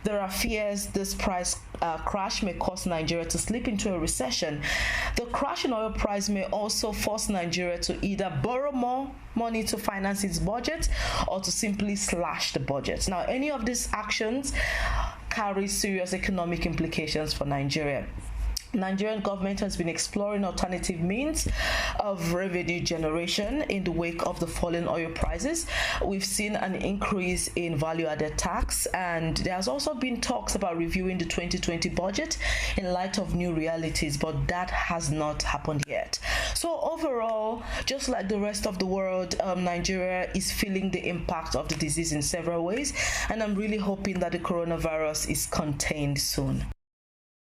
There are fears this price crash may cause Nigeria to slip into a recession. The crash in oil price may also force Nigeria to either borrow more money to finance its budget or to simply slash the budget. Now, any of these actions carry serious economic implications for Nigeria. Nigerian government has been exploring alternative means of revenue generation in the wake of the falling oil prices. We've seen an increase in value-added tax, and there has also been talks about reviewing the 2020 budget in light of new realities, but that has not happened yet. So overall, just like the rest of the world, Nigeria is feeling the impact of the disease in several ways, and I'm really hoping that the coronavirus is contained soon.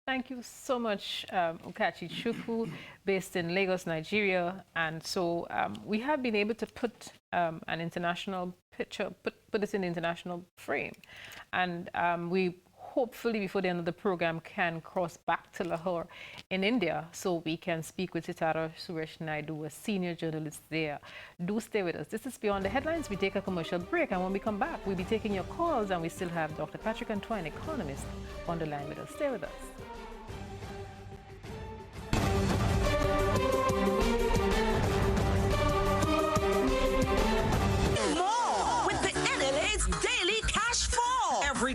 Thank you so much, Ukachi Chukwu, based in Lagos, Nigeria. And so we have been able to put an international picture, put this in the international frame. And we hopefully, before the end of the program, can cross back to Lahore in India so we can speak with Sitara Suresh Naidu, a senior journalist there. Do stay with us. This is Beyond the Headlines. We take a commercial break, and when we come back, we'll be taking your calls, and we still have Dr. Patrick Antoine, economist, on the line with us. Stay with us. More with the NLA's Day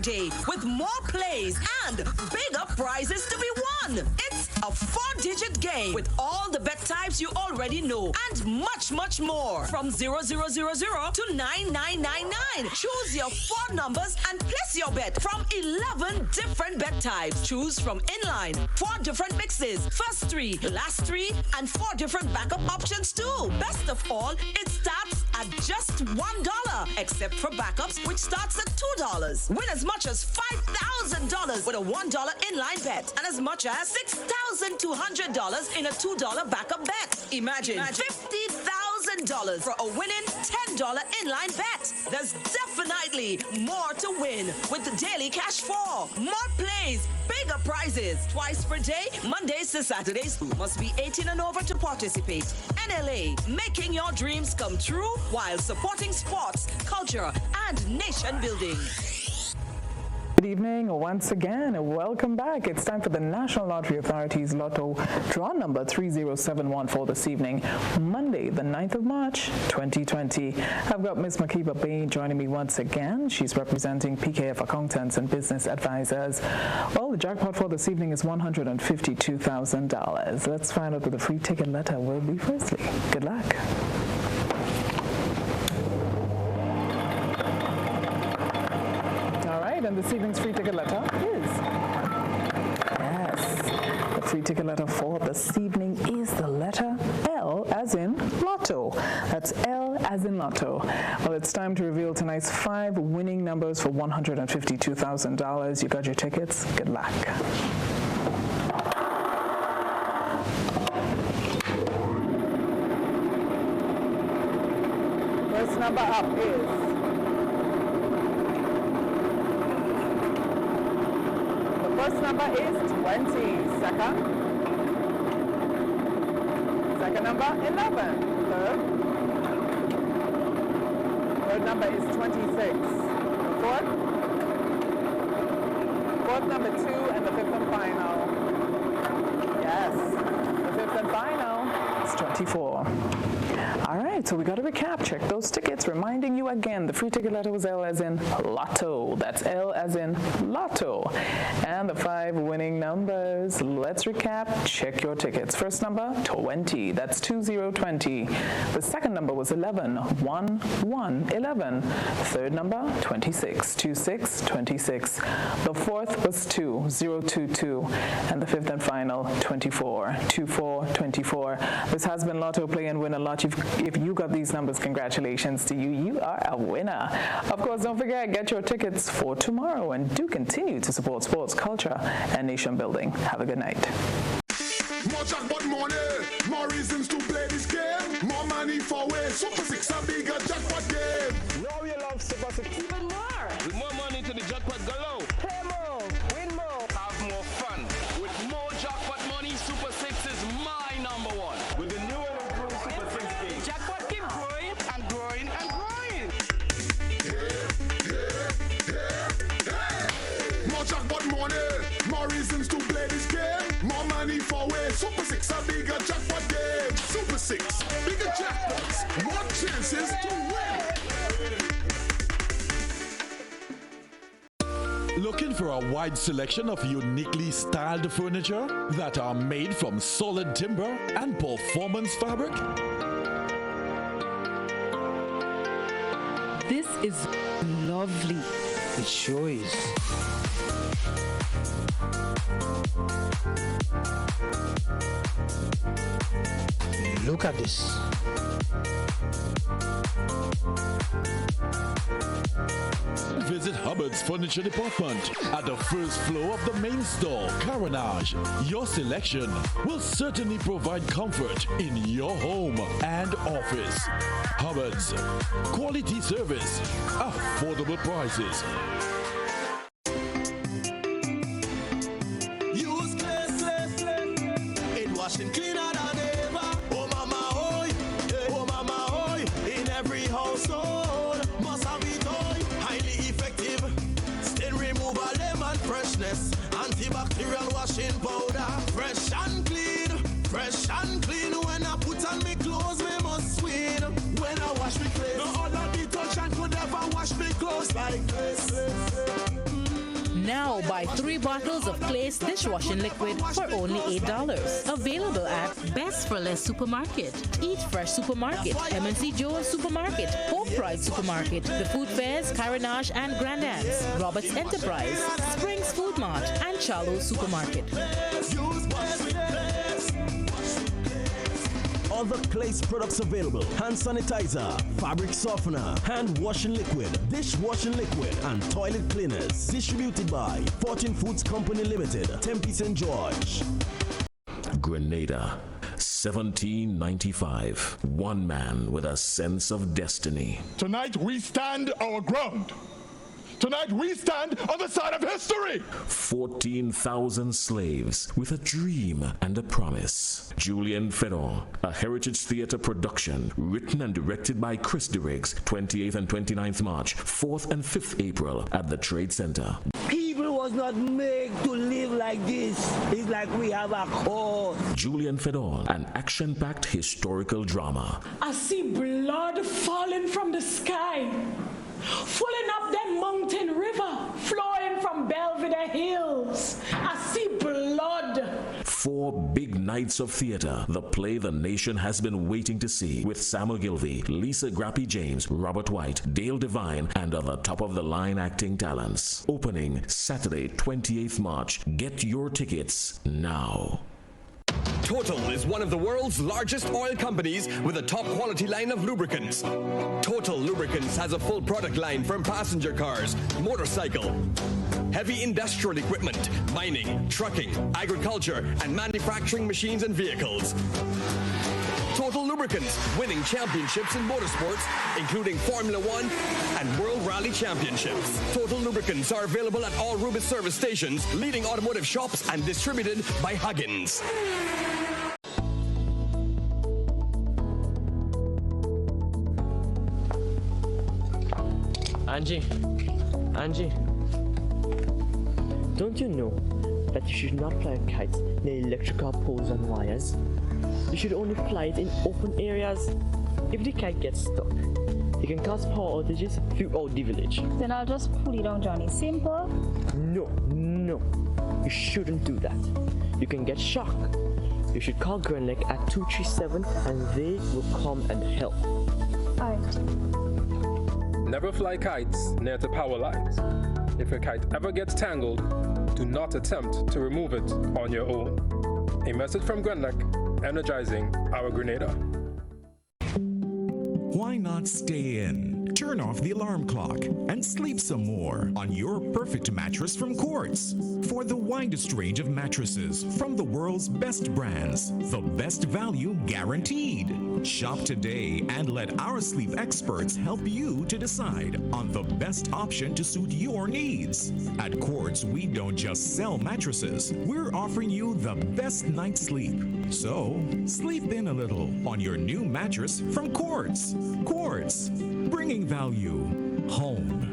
day with more plays and bigger prizes to be won. It's a 4-digit game with all the bet types you already know and much, much more. From 0000 to 9999. Choose your 4 numbers and place your bet from 11 different bet types. Choose from inline, 4 different mixes, first 3, last 3, and 4 different backup options too. Best of all, it starts at just $1, except for backups, which starts at $2. Win as much as $5,000 with a $1 inline bet and as much as $6,200 in a $2 backup bet. Imagine $50,000 for a winning $10 inline bet. There's definitely more to win with the Daily Cash 4. More plays, bigger prizes. Twice per day, Mondays to Saturdays. Must be 18 and over to participate. NLA, making your dreams come true while supporting sports, culture, and nation building. Good evening once again and welcome back. It's time for the National Lottery Authority's Lotto draw number 3071 for this evening, Monday, the 9th of March, 2020. I've got Ms. Makiba Bain joining me once again. She's representing PKF Accountants and Business Advisors. Well, the jackpot for this evening is $152,000. Let's find out what the free ticket letter will be firstly. Good luck. And this evening's free ticket letter is, yes, the free ticket letter for this evening is the letter L as in Lotto. That's L as in Lotto. Well, it's time to reveal tonight's 5 winning numbers for $152,000. You got your tickets? Good luck. First number up is first number is 20. Second number, 11. Third number is 26. Fourth number 2, and the 5th and final. Yes, the 5th and final is 24. All right, so we got to recap. Check those tickets. Reminding you again, the free ticket letter was L as in Lotto. That's L as in Lotto. And the 5 winning numbers. Let's recap. Check your tickets. First number, 20. That's 2020. The second number was 11. 11. Third number, 26. 26. The fourth was 2. 022. And the 5th and final, 24. 24. This has been Lotto Play and Win a Lot. If you got these numbers, congratulations to you. You are a winner. Of course, don't forget, get your tickets for tomorrow and do continue to support sports, culture, and nation building. Have a good night. More jackpot money, more reasons to play this game. More money for way. Super 6 a bigger jackpot game. Now you love Super 6 even more. With more money to the jackpot galore. Play more, win more, have more fun. With more jackpot money, Super 6 is my number 1. With the new and improved Super 6 game. Jackpot keep growing and growing and growing. More jackpot money, more reasons to play this game. More money for way. Super 6 a bigger jackpot game. Super 6, bigger jackpots, more chances to win. Looking for a wide selection of uniquely styled furniture that are made from solid timber and performance fabric? This is lovely. It sure is. Look at this. Visit Hubbard's Furniture Department at the first floor of the main store, Carenage. Your selection will certainly provide comfort in your home and office. Hubbard's, quality service, affordable prices. Use clay, it washing cleaner than ever. Oh mama, oi, oh mama, oi, in every household must have it, oi. Highly effective, stain removal, lemon freshness, antibacterial washing powder, fresh and clean. When I put on me clothes, me must win. When I wash me clothes, no other detergent could ever wash me clothes like this. Now buy 3 bottles of Place dishwashing liquid for only $8. Available at Best for Less Supermarket, Eat Fresh Supermarket, M&C Jones Supermarket, Hope Pride Supermarket, The Food Fairs, Carenage and Grandance, Roberts Enterprise, Springs Food Mart, and Charlo Supermarket. Other Place products available: hand sanitizer, fabric softener, hand washing liquid, dishwashing liquid, and toilet cleaners. Distributed by Fortune Foods Company Limited, Tempe St. George. Grenada, 1795. One man with a sense of destiny. Tonight we stand our ground. Tonight we stand on the side of history. 14,000 slaves with a dream and a promise. Julien Fedon, a Heritage Theatre production, written and directed by Chris DeRiggs. 28th and 29th March, 4th and 5th April at the Trade Center. People was not made to live like this. It's like we have a cause. Julien Fedon, an action-packed historical drama. I see blood falling from the sky, filling up that mountain river, flowing from Belvedere Hills. I see blood. 4 big nights of theater, the play the nation has been waiting to see, with Samuel Gilvey, Lisa Grappy James, Robert White, Dale Devine, and other top-of-the-line acting talents. Opening Saturday, 28th March. Get your tickets now. Total is one of the world's largest oil companies with a top quality line of lubricants. Total Lubricants has a full product line from passenger cars, motorcycle, heavy industrial equipment, mining, trucking, agriculture, and manufacturing machines and vehicles. Total Lubricants, winning championships in motorsports, including Formula One and World Rally Championships. Total Lubricants are available at all Rubis service stations, leading automotive shops, and distributed by Huggins. Angie, don't you know that you should not fly kites near electrical poles and wires? You should only fly it in open areas. If the kite gets stuck, it can cause power outages throughout the village. Then I'll just pull it down, Johnny. Simple. No. You shouldn't do that. You can get shocked. You should call Grenlec at 237 and they will come and help. Alright. Never fly kites near the power lines. If your kite ever gets tangled, do not attempt to remove it on your own. A message from Grenlec, energizing our Grenada. Why not stay in? Turn off the alarm clock and sleep some more on your perfect mattress from Quartz. For the widest range of mattresses from the world's best brands, the best value guaranteed. Shop today and let our sleep experts help you to decide on the best option to suit your needs. At Quartz, we don't just sell mattresses, we're offering you the best night's sleep. So, sleep in a little on your new mattress from Quartz. Quartz, bringing value home.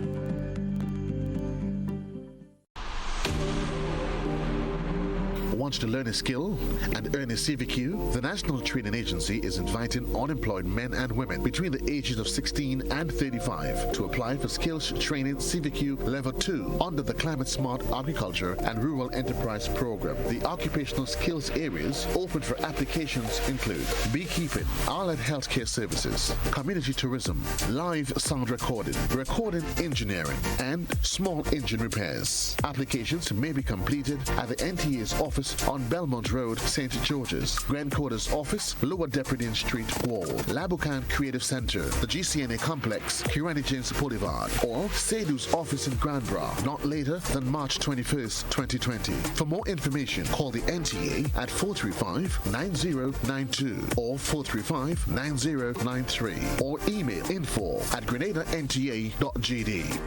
Wants to learn a skill and earn a CVQ? The National Training Agency is inviting unemployed men and women between the ages of 16 and 35 to apply for Skills Training CVQ Level 2 under the Climate Smart Agriculture and Rural Enterprise Program. The occupational skills areas open for applications include beekeeping, allied healthcare services, community tourism, live sound recording, recording engineering, and small engine repairs. Applications may be completed at the NTA's office on Belmont Road, St. George's, Grand Quarters Office, Lower Depredin Street Wall, Labukan Creative Center, the GCNA Complex, Kirani James Boulevard, or Sedu's office in Grand Bra, not later than March 21st, 2020. For more information, call the NTA at 435-9092 or 435-9093 or email info@grenada.nta.gd.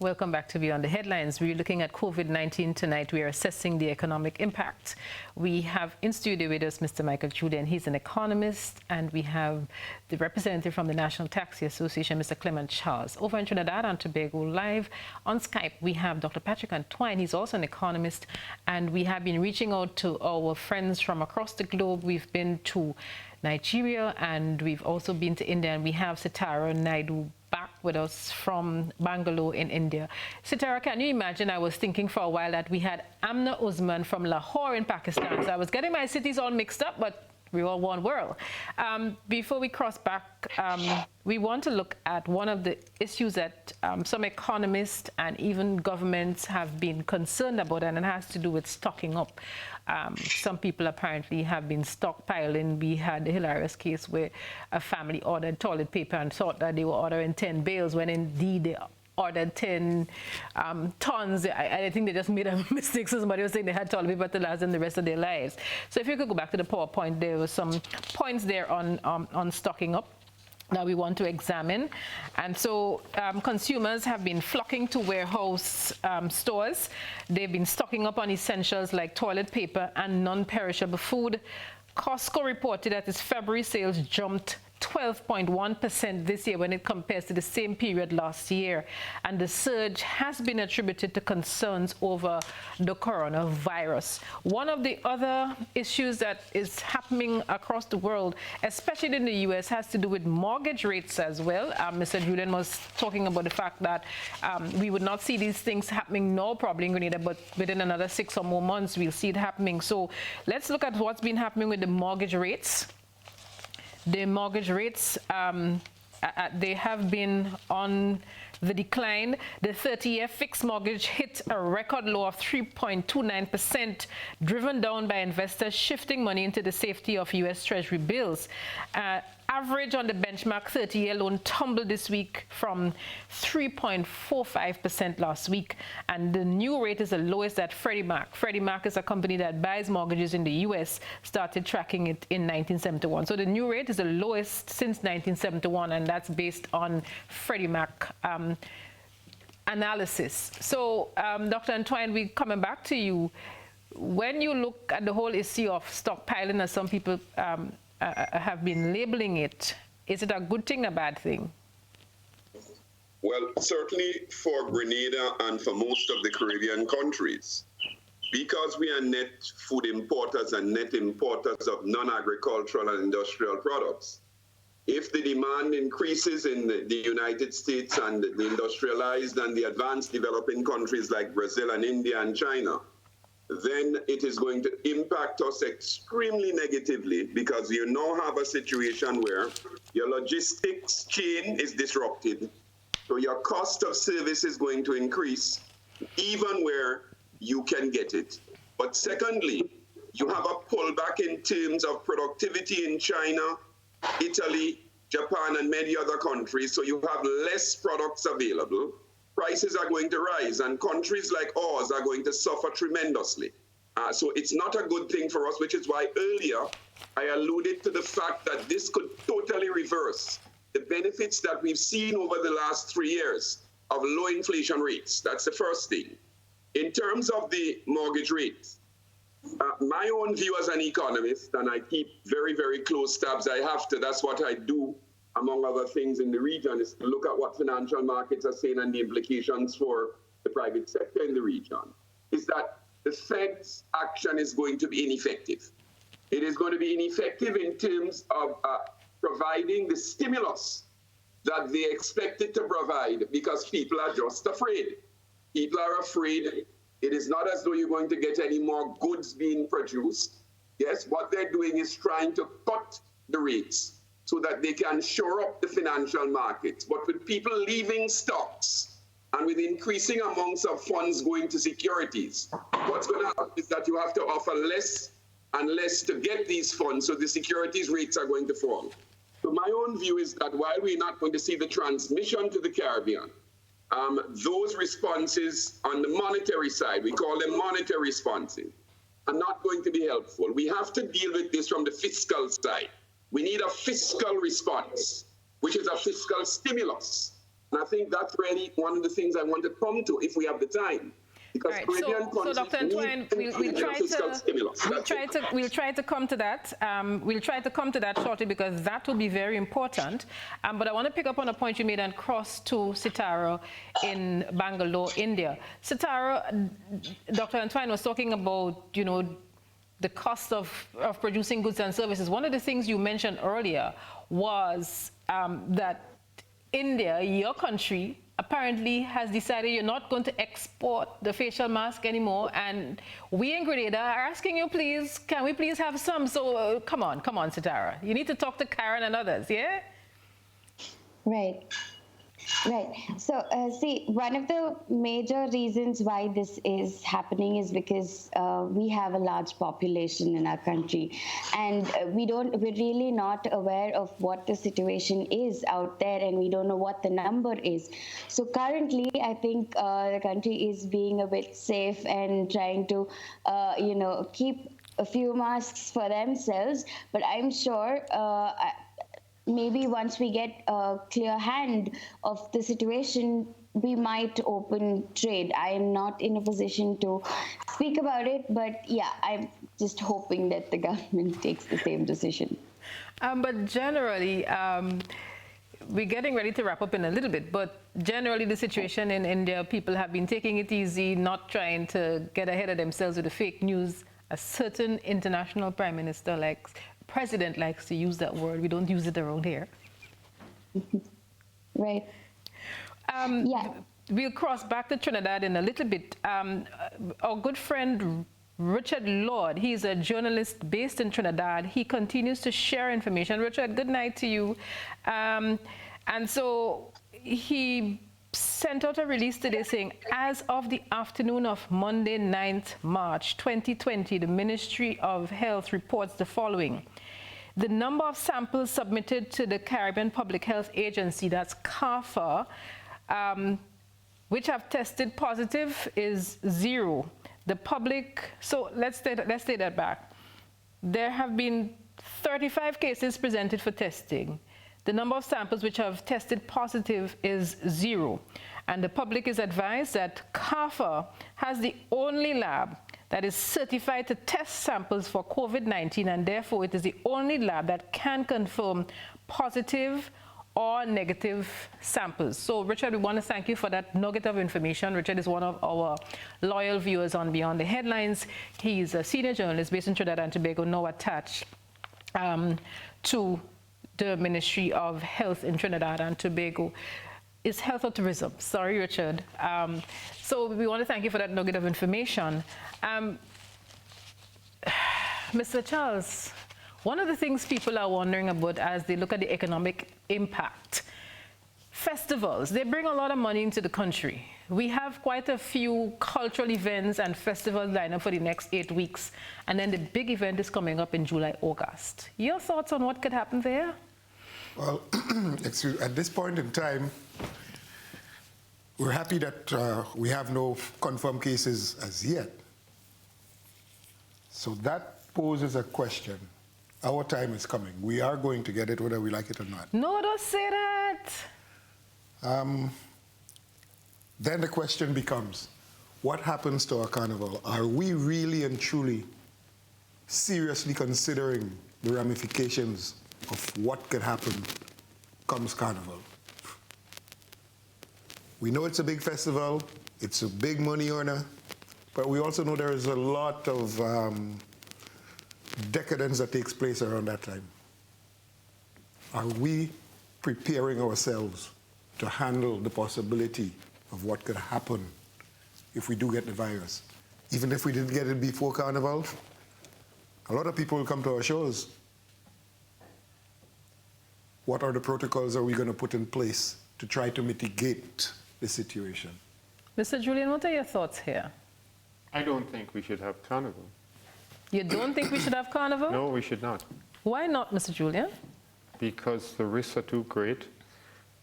Welcome back to Beyond the Headlines. We're looking at COVID-19 tonight. We are assessing the economic impact. We have in studio with us Mr. Michael Julien. He's an economist, and we have the representative from the National Taxi Association, Mr. Clement Charles. Over in Trinidad and Tobago, live on Skype, we have Dr. Patrick Antoine. He's also an economist, and we have been reaching out to our friends from across the globe. We've been to Nigeria, and we've also been to India, and we have Suresh Naidu back with us from Bangalore in India. Sitara, can you imagine, I was thinking for a while that we had Amna Usman from Lahore in Pakistan. So I was getting my cities all mixed up, but we're all one world. Before we cross back, we want to look at one of the issues that some economists and even governments have been concerned about, and it has to do with stocking up. Some people apparently have been stockpiling. We had a hilarious case where a family ordered toilet paper and thought that they were ordering 10 bales when indeed they ordered 10 tons. I think they just made a mistake. So somebody was saying they had toilet paper to last them the rest of their lives. So if you could go back to the PowerPoint, there were some points there on stocking up that we want to examine. And so consumers have been flocking to warehouse stores. They've been stocking up on essentials like toilet paper and non-perishable food. Costco reported that its February sales jumped 12.1% this year when it compares to the same period last year. And the surge has been attributed to concerns over the coronavirus. One of the other issues that is happening across the world, especially in the U.S., has to do with mortgage rates as well. Mr. Julien was talking about the fact that we would not see these things happening now, probably in Grenada, but within another 6 or more months, we'll see it happening. So let's look at what's been happening with the mortgage rates. The mortgage rates, they have been on the decline. The 30-year fixed mortgage hit a record low of 3.29%, driven down by investors shifting money into the safety of U.S. Treasury bills. Average on the benchmark 30-year loan tumbled this week from 3.45% last week, and the new rate is the lowest at Freddie Mac. Freddie Mac is a company that buys mortgages in the U.S., started tracking it in 1971. So the new rate is the lowest since 1971, and that's based on Freddie Mac analysis. So, Dr. Antoine, we're coming back to you. When you look at the whole issue of stockpiling, as some people have been labeling it, is it a good thing, a bad thing? Well, certainly for Grenada and for most of the Caribbean countries, because we are net food importers and net importers of non-agricultural and industrial products. If the demand increases in the United States and the industrialized and the advanced developing countries like Brazil and India and China, then it is going to impact us extremely negatively, because you now have a situation where your logistics chain is disrupted. So your cost of service is going to increase, even where you can get it. But secondly, you have a pullback in terms of productivity in China, Italy, Japan, and many other countries. So you have less products available. Prices are going to rise, and countries like ours are going to suffer tremendously. So it's not a good thing for us, which is why earlier I alluded to the fact that this could totally reverse the benefits that we've seen over the last 3 years of low inflation rates. That's the first thing. In terms of the mortgage rates, my own view as an economist, and I keep very, very close tabs, I have to, that's what I do, among other things in the region, is to look at what financial markets are saying and the implications for the private sector in the region, is that the Fed's action is going to be ineffective. It is going to be ineffective in terms of providing the stimulus that they expected to provide, because people are just afraid. People are afraid. It is not as though you're going to get any more goods being produced. Yes, what they're doing is trying to cut the rates so that they can shore up the financial markets. But with people leaving stocks and with increasing amounts of funds going to securities, what's going to happen is that you have to offer less and less to get these funds, so the securities rates are going to fall. So my own view is that while we're not going to see the transmission to the Caribbean, those responses on the monetary side, we call them monetary responses, are not going to be helpful. We have to deal with this from the fiscal side. We need a fiscal response, which is a fiscal stimulus. And I think that's really one of the things I want to come to if we have the time. Because right, Caribbean so Dr. Antoine, we'll try to come to that. We'll try to come to that shortly because that will be very important. But I want to pick up on a point you made and cross to Sitara in Bangalore, India. Sitara, Dr. Antoine was talking about, you know, the cost of producing goods and services. One of the things you mentioned earlier was that India, your country, apparently has decided you're not going to export the facial mask anymore, and we in Grenada are asking you, please, can we please have some? So come on, Sitara. You need to talk to Karen and others, yeah? Right. Right. So, see, one of the major reasons why this is happening is because we have a large population in our country, and we're really not aware of what the situation is out there, and we don't know what the number is. So currently, I think the country is being a bit safe and trying to, you know, keep a few masks for themselves. But I'm sure maybe once we get a clear hand of the situation, we might open trade. I am not in a position to speak about it, but yeah, I'm just hoping that the government takes the same decision. But generally, we're getting ready to wrap up in a little bit, but generally the situation in India, people have been taking it easy, not trying to get ahead of themselves with the fake news. A certain international president likes to use that word. We don't use it around here. Right. Yeah. We'll cross back to Trinidad in a little bit. Our good friend Richard Lord, he's a journalist based in Trinidad. He continues to share information. Richard, good night to you. And so he sent out a release today saying, as of the afternoon of Monday, 9th March 2020, the Ministry of Health reports the following. The number of samples submitted to the Caribbean Public Health Agency, that's CARPHA, which have tested positive is 0. The public, so let's take that back. There have been 35 cases presented for testing. The number of samples which have tested positive is 0. And the public is advised that CARPHA has the only lab that is certified to test samples for COVID-19, and therefore it is the only lab that can confirm positive or negative samples. So, Richard, we want to thank you for that nugget of information. Richard is one of our loyal viewers on Beyond the Headlines. He's a senior journalist based in Trinidad and Tobago, now attached to the Ministry of Health in Trinidad and Tobago. Is health or tourism? Sorry, Richard. So we want to thank you for that nugget of information. Mr. Charles, one of the things people are wondering about as they look at the economic impact, festivals, they bring a lot of money into the country. We have quite a few cultural events and festivals lined up for the next 8 weeks. And then the big event is coming up in July, August. Your thoughts on what could happen there? Well, at this point in time, we're happy that we have no confirmed cases as yet. So that poses a question. Our time is coming. We are going to get it whether we like it or not. No, don't say that. Then the question becomes, what happens to our carnival? Are we really and truly seriously considering the ramifications of what could happen comes carnival? We know it's a big festival, it's a big money earner, but we also know there is a lot of decadence that takes place around that time. Are we preparing ourselves to handle the possibility of what could happen if we do get the virus? Even if we didn't get it before Carnival, a lot of people will come to our shows. What are the protocols are we going to put in place to try to mitigate the situation? Mr. Julien, what are your thoughts here? I don't think we should have Carnival. You don't think we should have Carnival? No, we should not. Why not, Mr. Julien? Because the risks are too great,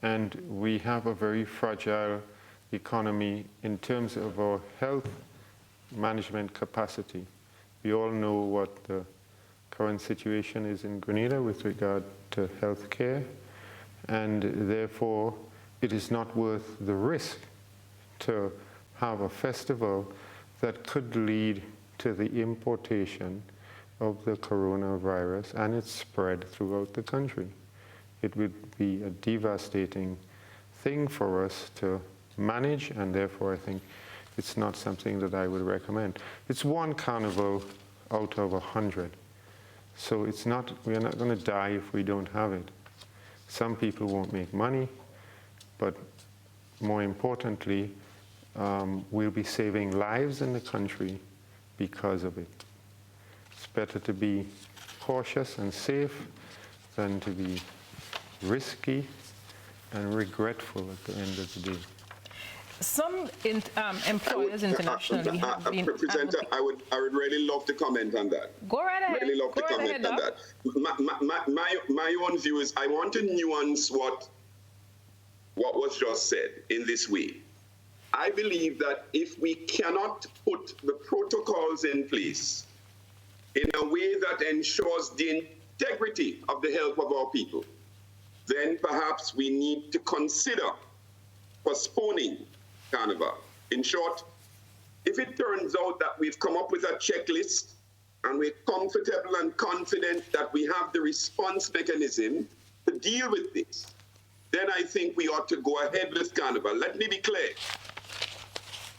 and we have a very fragile economy in terms of our health management capacity. We all know what the current situation is in Grenada with regard to health care, and therefore it is not worth the risk to have a festival that could lead to the importation of the coronavirus and its spread throughout the country. It would be a devastating thing for us to manage, and therefore I think it's not something that I would recommend. It's one carnival out of 100. So we're not going to die if we don't have it. Some people won't make money, but more importantly, we'll be saving lives in the country because of it. It's better to be cautious and safe than to be risky and regretful at the end of the day. Some employers internationally have been... Presenter, I would really love to comment on that. Go right ahead. Really love to comment on that. My own view is I want to nuance what was just said in this way. I believe that if we cannot put the protocols in place in a way that ensures the integrity of the health of our people, then perhaps we need to consider postponing Carnival. In short, if it turns out that we've come up with a checklist and we're comfortable and confident that we have the response mechanism to deal with this, then I think we ought to go ahead with Carnival. Let me be clear.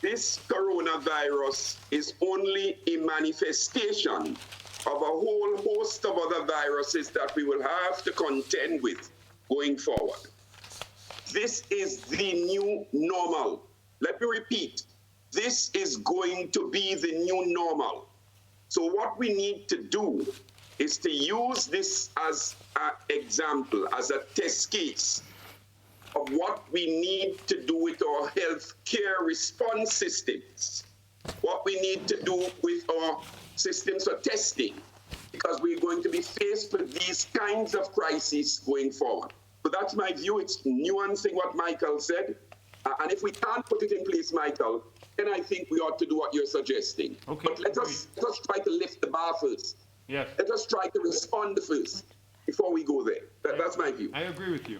This coronavirus is only a manifestation of a whole host of other viruses that we will have to contend with going forward. This is the new normal. Let me repeat, this is going to be the new normal. So what we need to do is to use this as an example, as a test case of what we need to do with our health care response systems, what we need to do with our systems for testing, because we're going to be faced with these kinds of crises going forward. So that's my view. It's nuancing what Michael said. And if we can't put it in place, Michael, then I think we ought to do what you're suggesting. Okay, but let us try to lift the bar first. Yes. Let us try to respond first before we go there. That's my view. I agree with you.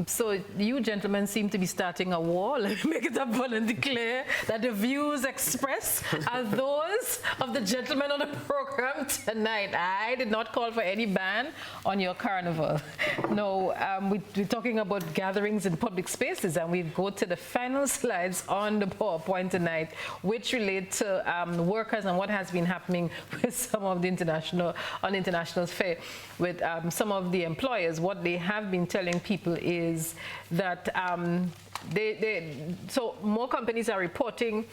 So you gentlemen seem to be starting a war. Let me make it abundantly clear that the views expressed are those of the gentlemen on the program tonight. I did not call for any ban on your carnival. No, we're talking about gatherings in public spaces, and we go to the final slides on the PowerPoint tonight, which relate to workers and what has been happening with some of the international fair, with some of the employers. What they have been telling people is that so more companies are reporting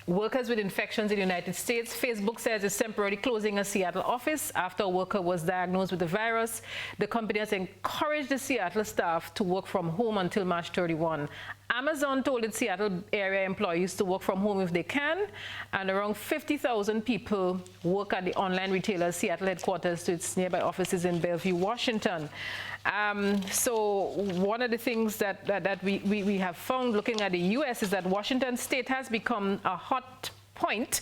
workers with infections in the United States. Facebook says it's temporarily closing a Seattle office after a worker was diagnosed with the virus. The company has encouraged the Seattle staff to work from home until March 31. Amazon told its Seattle area employees to work from home if they can, and around 50,000 people work at the online retailer's Seattle headquarters to its nearby offices in Bellevue, Washington. So one of the things that we have found looking at the U.S. is that Washington state has become a hot point.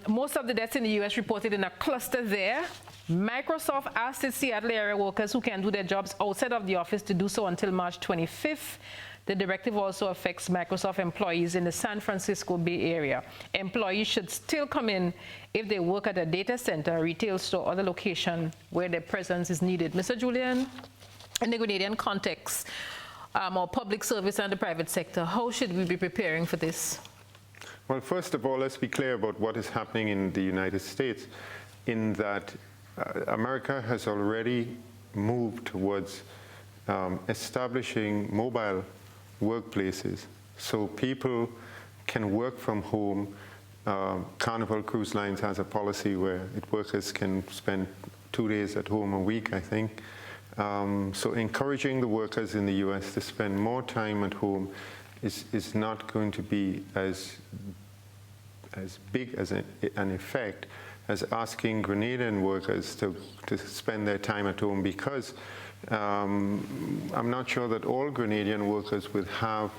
Most of the deaths in the U.S. reported in a cluster there. Microsoft asked its Seattle area workers who can do their jobs outside of the office to do so until March 25th. The directive also affects Microsoft employees in the San Francisco Bay Area. Employees should still come in if they work at a data center, retail store, or other location where their presence is needed. Mr. Julien, in the Grenadian context, or public service and the private sector, how should we be preparing for this? Well, first of all, let's be clear about what is happening in the United States, in that America has already moved towards establishing mobile workplaces so people can work from home. Carnival Cruise Lines has a policy where workers can spend 2 days at home a week, I think. So encouraging the workers in the US to spend more time at home is not going to be as big as an effect as asking Grenadian workers to spend their time at home, because I'm not sure that all Grenadian workers would have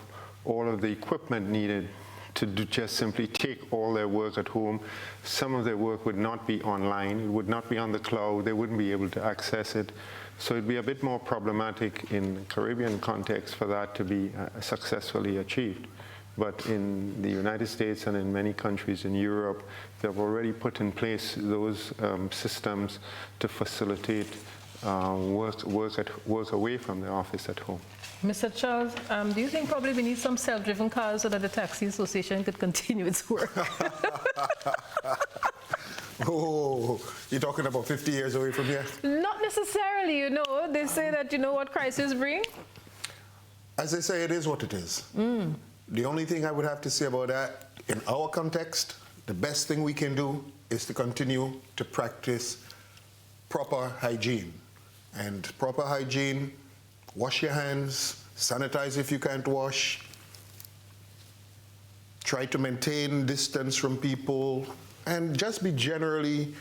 all of the equipment needed to just simply take all their work at home. Some of their work would not be online, it would not be on the cloud, they wouldn't be able to access it. So it'd be a bit more problematic in the Caribbean context for that to be successfully achieved. But in the United States and in many countries in Europe, they've already put in place those systems to facilitate work away from the office at home. Mr. Charles, do you think probably we need some self-driven cars so that the Taxi Association could continue its work? Oh, you're talking about 50 years away from here? Not necessarily, you know. They say that, you know what crisis bring? As they say, it is what it is. The only thing I would have to say about that, in our context, the best thing we can do is to continue to practice proper hygiene. And proper hygiene, wash your hands, sanitize if you can't wash, try to maintain distance from people, and just be generally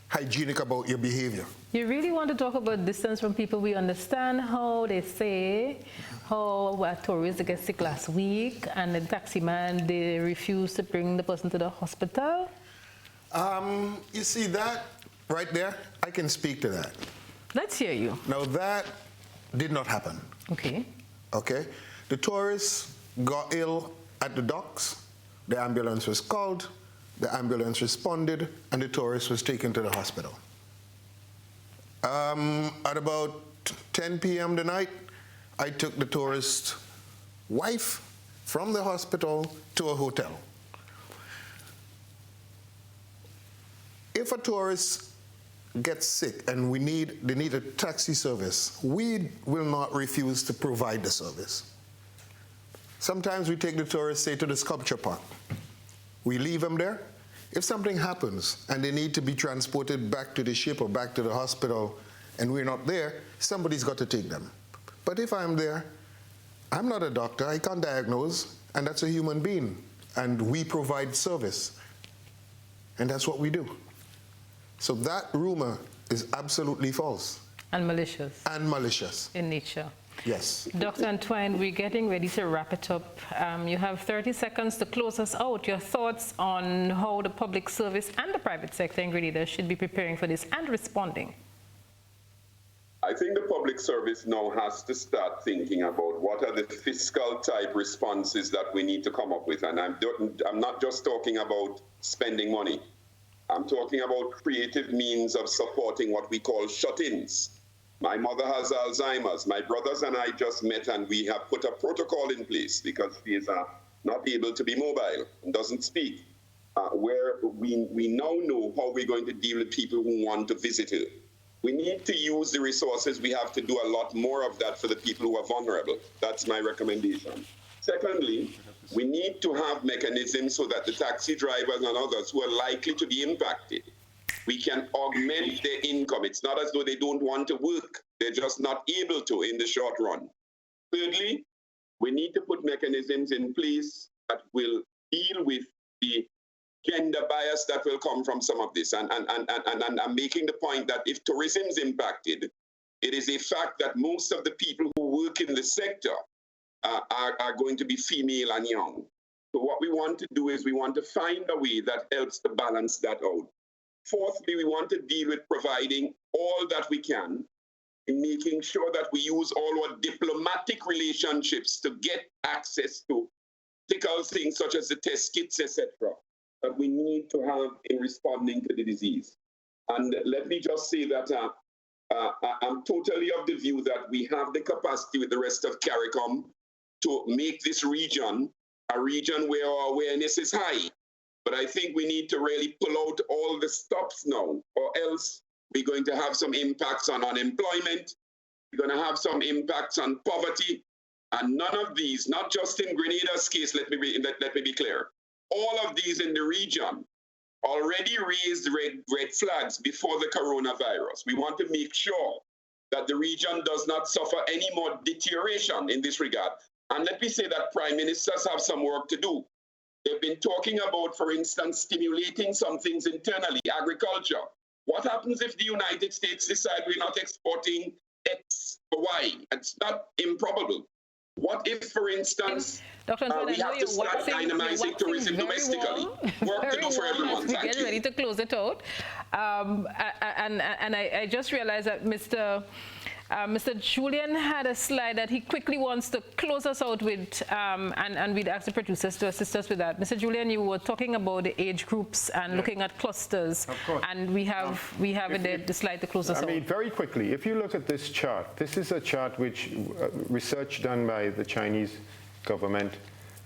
hygienic about your behavior. You really want to talk about distance from people? We understand how they say how tourists get sick last week and the taxi man, they refused to bring the person to the hospital. You see that right there? I can speak to that. Let's hear you. Now that did not happen. Okay. Okay. The tourists got ill at the docks. The ambulance was called. The ambulance responded, and the tourist was taken to the hospital. At about 10 p.m. the night, I took the tourist's wife from the hospital to a hotel. If a tourist gets sick and they need a taxi service, we will not refuse to provide the service. Sometimes we take the tourists, say, to the sculpture park. We leave them there. If something happens and they need to be transported back to the ship or back to the hospital and we're not there, somebody's got to take them. But if I'm there, I'm not a doctor, I can't diagnose, and that's a human being. And we provide service. And that's what we do. So that rumor is absolutely false. And malicious. And malicious. In nature. Yes. Dr. Antoine, we're getting ready to wrap it up. You have 30 seconds to close us out. Your thoughts on how the public service and the private sector in Grenada should be preparing for this and responding. I think the public service now has to start thinking about what are the fiscal type responses that we need to come up with. And I'm not just talking about spending money. I'm talking about creative means of supporting what we call shut-ins. My mother has Alzheimer's. My brothers and I just met and we have put a protocol in place because she is not able to be mobile and doesn't speak, where we now know how we're going to deal with people who want to visit her. We need to use the resources. We have to do a lot more of that for the people who are vulnerable. That's my recommendation. Secondly, we need to have mechanisms so that the taxi drivers and others who are likely to be impacted, we can augment their income. It's not as though they don't want to work. They're just not able to in the short run. Thirdly, we need to put mechanisms in place that will deal with the gender bias that will come from some of this. And I'm making the point that if tourism is impacted, it is a fact that most of the people who work in the sector are going to be female and young. So what we want to do is we want to find a way that helps to balance that out. Fourthly, we want to deal with providing all that we can in making sure that we use all our diplomatic relationships to get access to critical things such as the test kits, etc., that we need to have in responding to the disease. And let me just say that I'm totally of the view that we have the capacity with the rest of CARICOM to make this region a region where our awareness is high. But I think we need to really pull out all the stops now, or else we're going to have some impacts on unemployment, we're going to have some impacts on poverty, and none of these, not just in Grenada's case, let me be clear, all of these in the region already raised red flags before the coronavirus. We want to make sure that the region does not suffer any more deterioration in this regard. And let me say that prime ministers have some work to do. They've been talking about, for instance, stimulating some things internally, agriculture. What happens if the United States decide we're not exporting X or Y? It's not improbable. What if, for instance, Dr. Antoine, we have to start dynamizing tourism domestically? Work to do for everyone. We're getting ready to close it out. And I just realized that Mr. Julien had a slide that he quickly wants to close us out with, and we'd ask the producers to assist us with that. Mr. Julien, you were talking about the age groups and looking at clusters. Of course. And we have the slide to close us out. I mean, very quickly, if you look at this chart, this is a chart which research done by the Chinese government,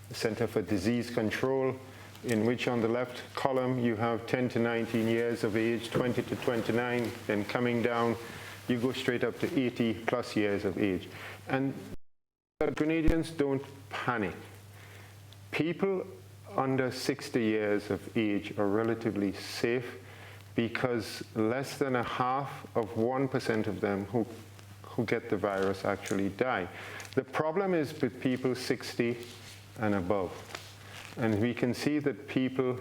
the Center for Disease Control, in which on the left column you have 10 to 19 years of age, 20 to 29, then coming down, you go straight up to 80 plus years of age. And Grenadians don't panic. People under 60 years of age are relatively safe because less than 0.5% of them who get the virus actually die. The problem is with people 60 and above. And we can see that people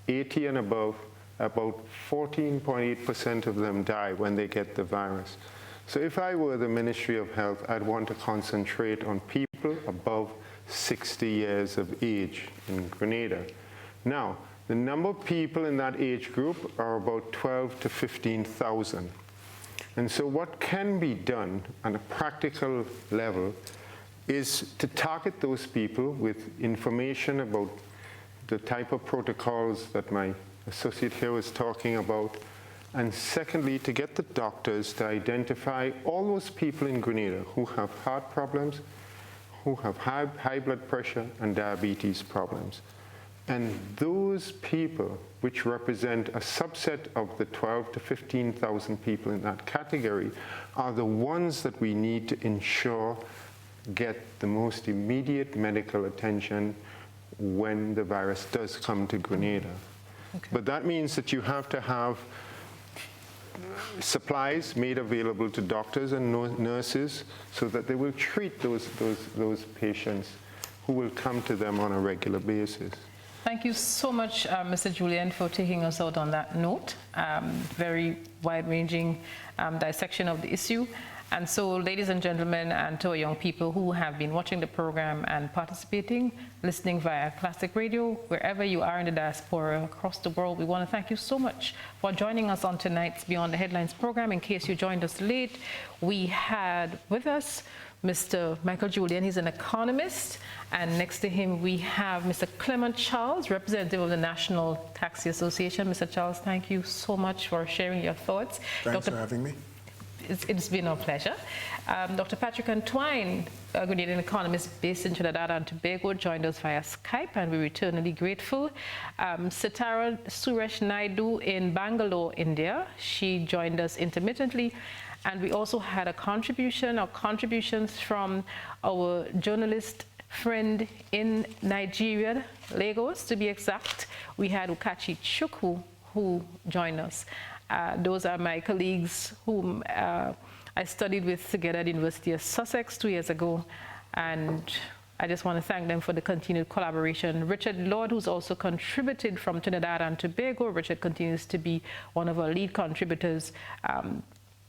80 and above, about 14.8% of them die when they get the virus. So if I were the Ministry of Health, I'd want to concentrate on people above 60 years of age in Grenada. Now, the number of people in that age group are about 12 to 15,000. And so what can be done on a practical level is to target those people with information about the type of protocols that my associate here was talking about, and secondly, to get the doctors to identify all those people in Grenada who have heart problems, who have high blood pressure and diabetes problems. And those people, which represent a subset of the 12 to 15,000 people in that category, are the ones that we need to ensure get the most immediate medical attention when the virus does come to Grenada. Okay. But that means that you have to have supplies made available to doctors and nurses so that they will treat those patients who will come to them on a regular basis. Thank you so much, Mr. Julien, for taking us out on that note. Very wide-ranging dissection of the issue. And so, ladies and gentlemen, and to our young people who have been watching the program and participating, listening via Classic Radio, wherever you are in the diaspora across the world, we want to thank you so much for joining us on tonight's Beyond the Headlines program. In case you joined us late, we had with us Mr. Michael Julien. He's an economist, and next to him we have Mr. Clement Charles, representative of the National Taxi Association. Mr. Charles, thank you so much for sharing your thoughts. Thanks for having me. It's been our pleasure. Dr. Patrick Antoine, a Grenadian economist based in Trinidad and Tobago, joined us via Skype, and we're eternally grateful. Sitara Suresh Naidu in Bangalore, India. She joined us intermittently. And we also had a contributions from our journalist friend in Nigeria, Lagos to be exact. We had Ukachi Chukwu, who joined us. Those are my colleagues whom I studied with together at the University of Sussex 2 years ago, and I just want to thank them for the continued collaboration. Richard Lord, who's also contributed from Trinidad and Tobago. Richard continues to be one of our lead contributors,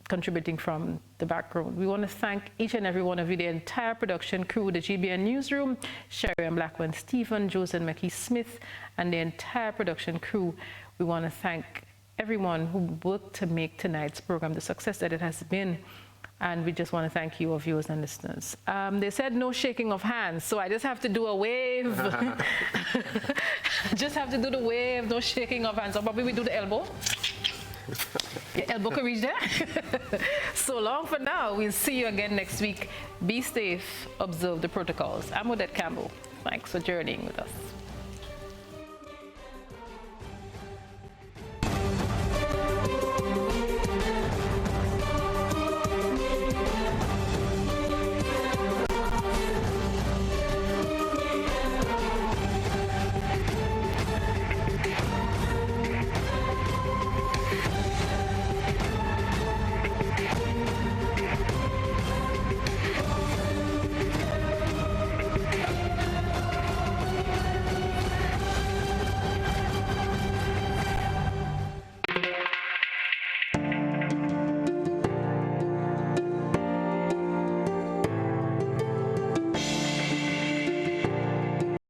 contributing from the background. We want to thank each and every one of you, the entire production crew, the GBN Newsroom, Sherry and Blackman, Stephen, Joseph McKee Smith, and the entire production crew. We want to thank everyone who worked to make tonight's program the success that it has been. And we just want to thank you, our viewers and listeners. They said no shaking of hands, so I just have to do a wave. Just have to do the wave, no shaking of hands. Or probably we do the elbow. Your elbow can reach there. So long for now. We'll see you again next week. Be safe, observe the protocols. I'm Odette Campbell. Thanks for journeying with us.